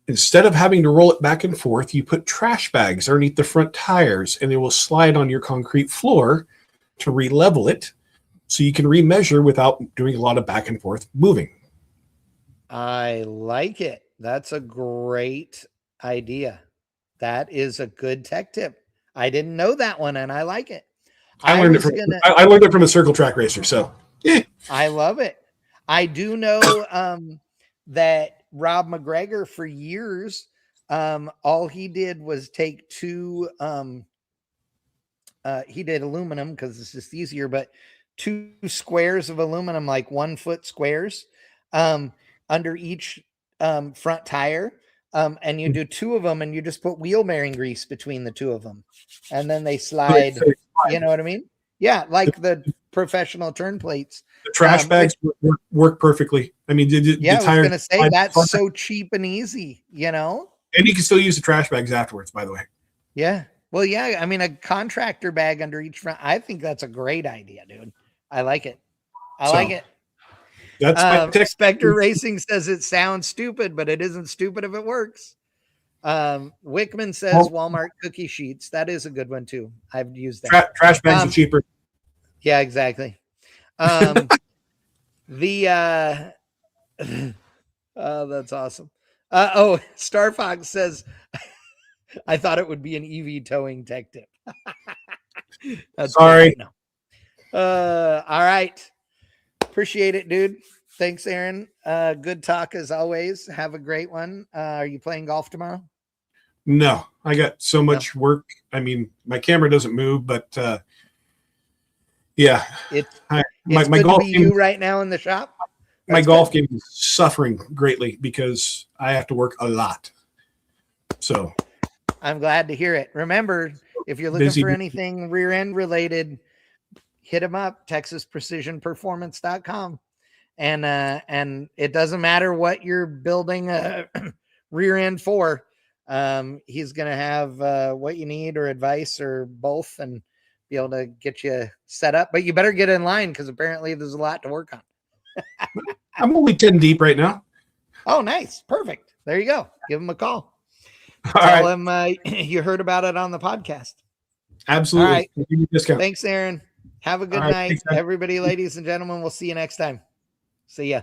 Instead of having to roll it back and forth, you put trash bags underneath the front tires, and they will slide on your concrete floor to re-level it, so you can remeasure without doing a lot of back and forth moving. I like it. That's a great idea. That is a good tech tip. I didn't know that one, and I like it. I learned it from a circle track racer, so yeah. I love it. I do know that Rob McGregor for years, all he did was take two. He did aluminum because it's just easier, but 2 squares of aluminum, like 1 foot squares, under each front tire. And you do 2 of them, and you just put wheel bearing grease between the 2 of them, and then they slide. You know what I mean? Yeah, like the professional turn plates. The trash bags work perfectly. I mean, I was going to say that's so cheap and easy, you know? And you can still use the trash bags afterwards, by the way. Yeah. Well, yeah. I mean, a contractor bag under each front. I think that's a great idea, dude. I like it. I like it. That's Spectre Racing says it sounds stupid, but it isn't stupid if it works. Wickman says Walmart cookie sheets. That is a good one too. I've used that. Trash bags are cheaper. Yeah, exactly. That's awesome. Star Fox says, I thought it would be an EV towing tech tip. That's sorry. All right. Appreciate it, dude. Thanks, Aaron. Good talk as always. Have a great one. Are you playing golf tomorrow? No, I got so much work. I mean, my camera doesn't move, but yeah, my golf game, you right now in the shop. My golf game is suffering greatly because I have to work a lot. So I'm glad to hear it. Remember, if you're looking for anything rear end related, hit them up, TexasPrecisionPerformance.com. And it doesn't matter what you're building a rear end for. He's going to have what you need or advice or both and be able to get you set up. But you better get in line because apparently there's a lot to work on. I'm only 10 deep right now. Oh, nice. Perfect. There you go. Give him a call. Tell him you heard about it on the podcast. Absolutely. All right. Thanks, Aaron. Have a good night. Everybody, ladies and gentlemen, we'll see you next time. See ya.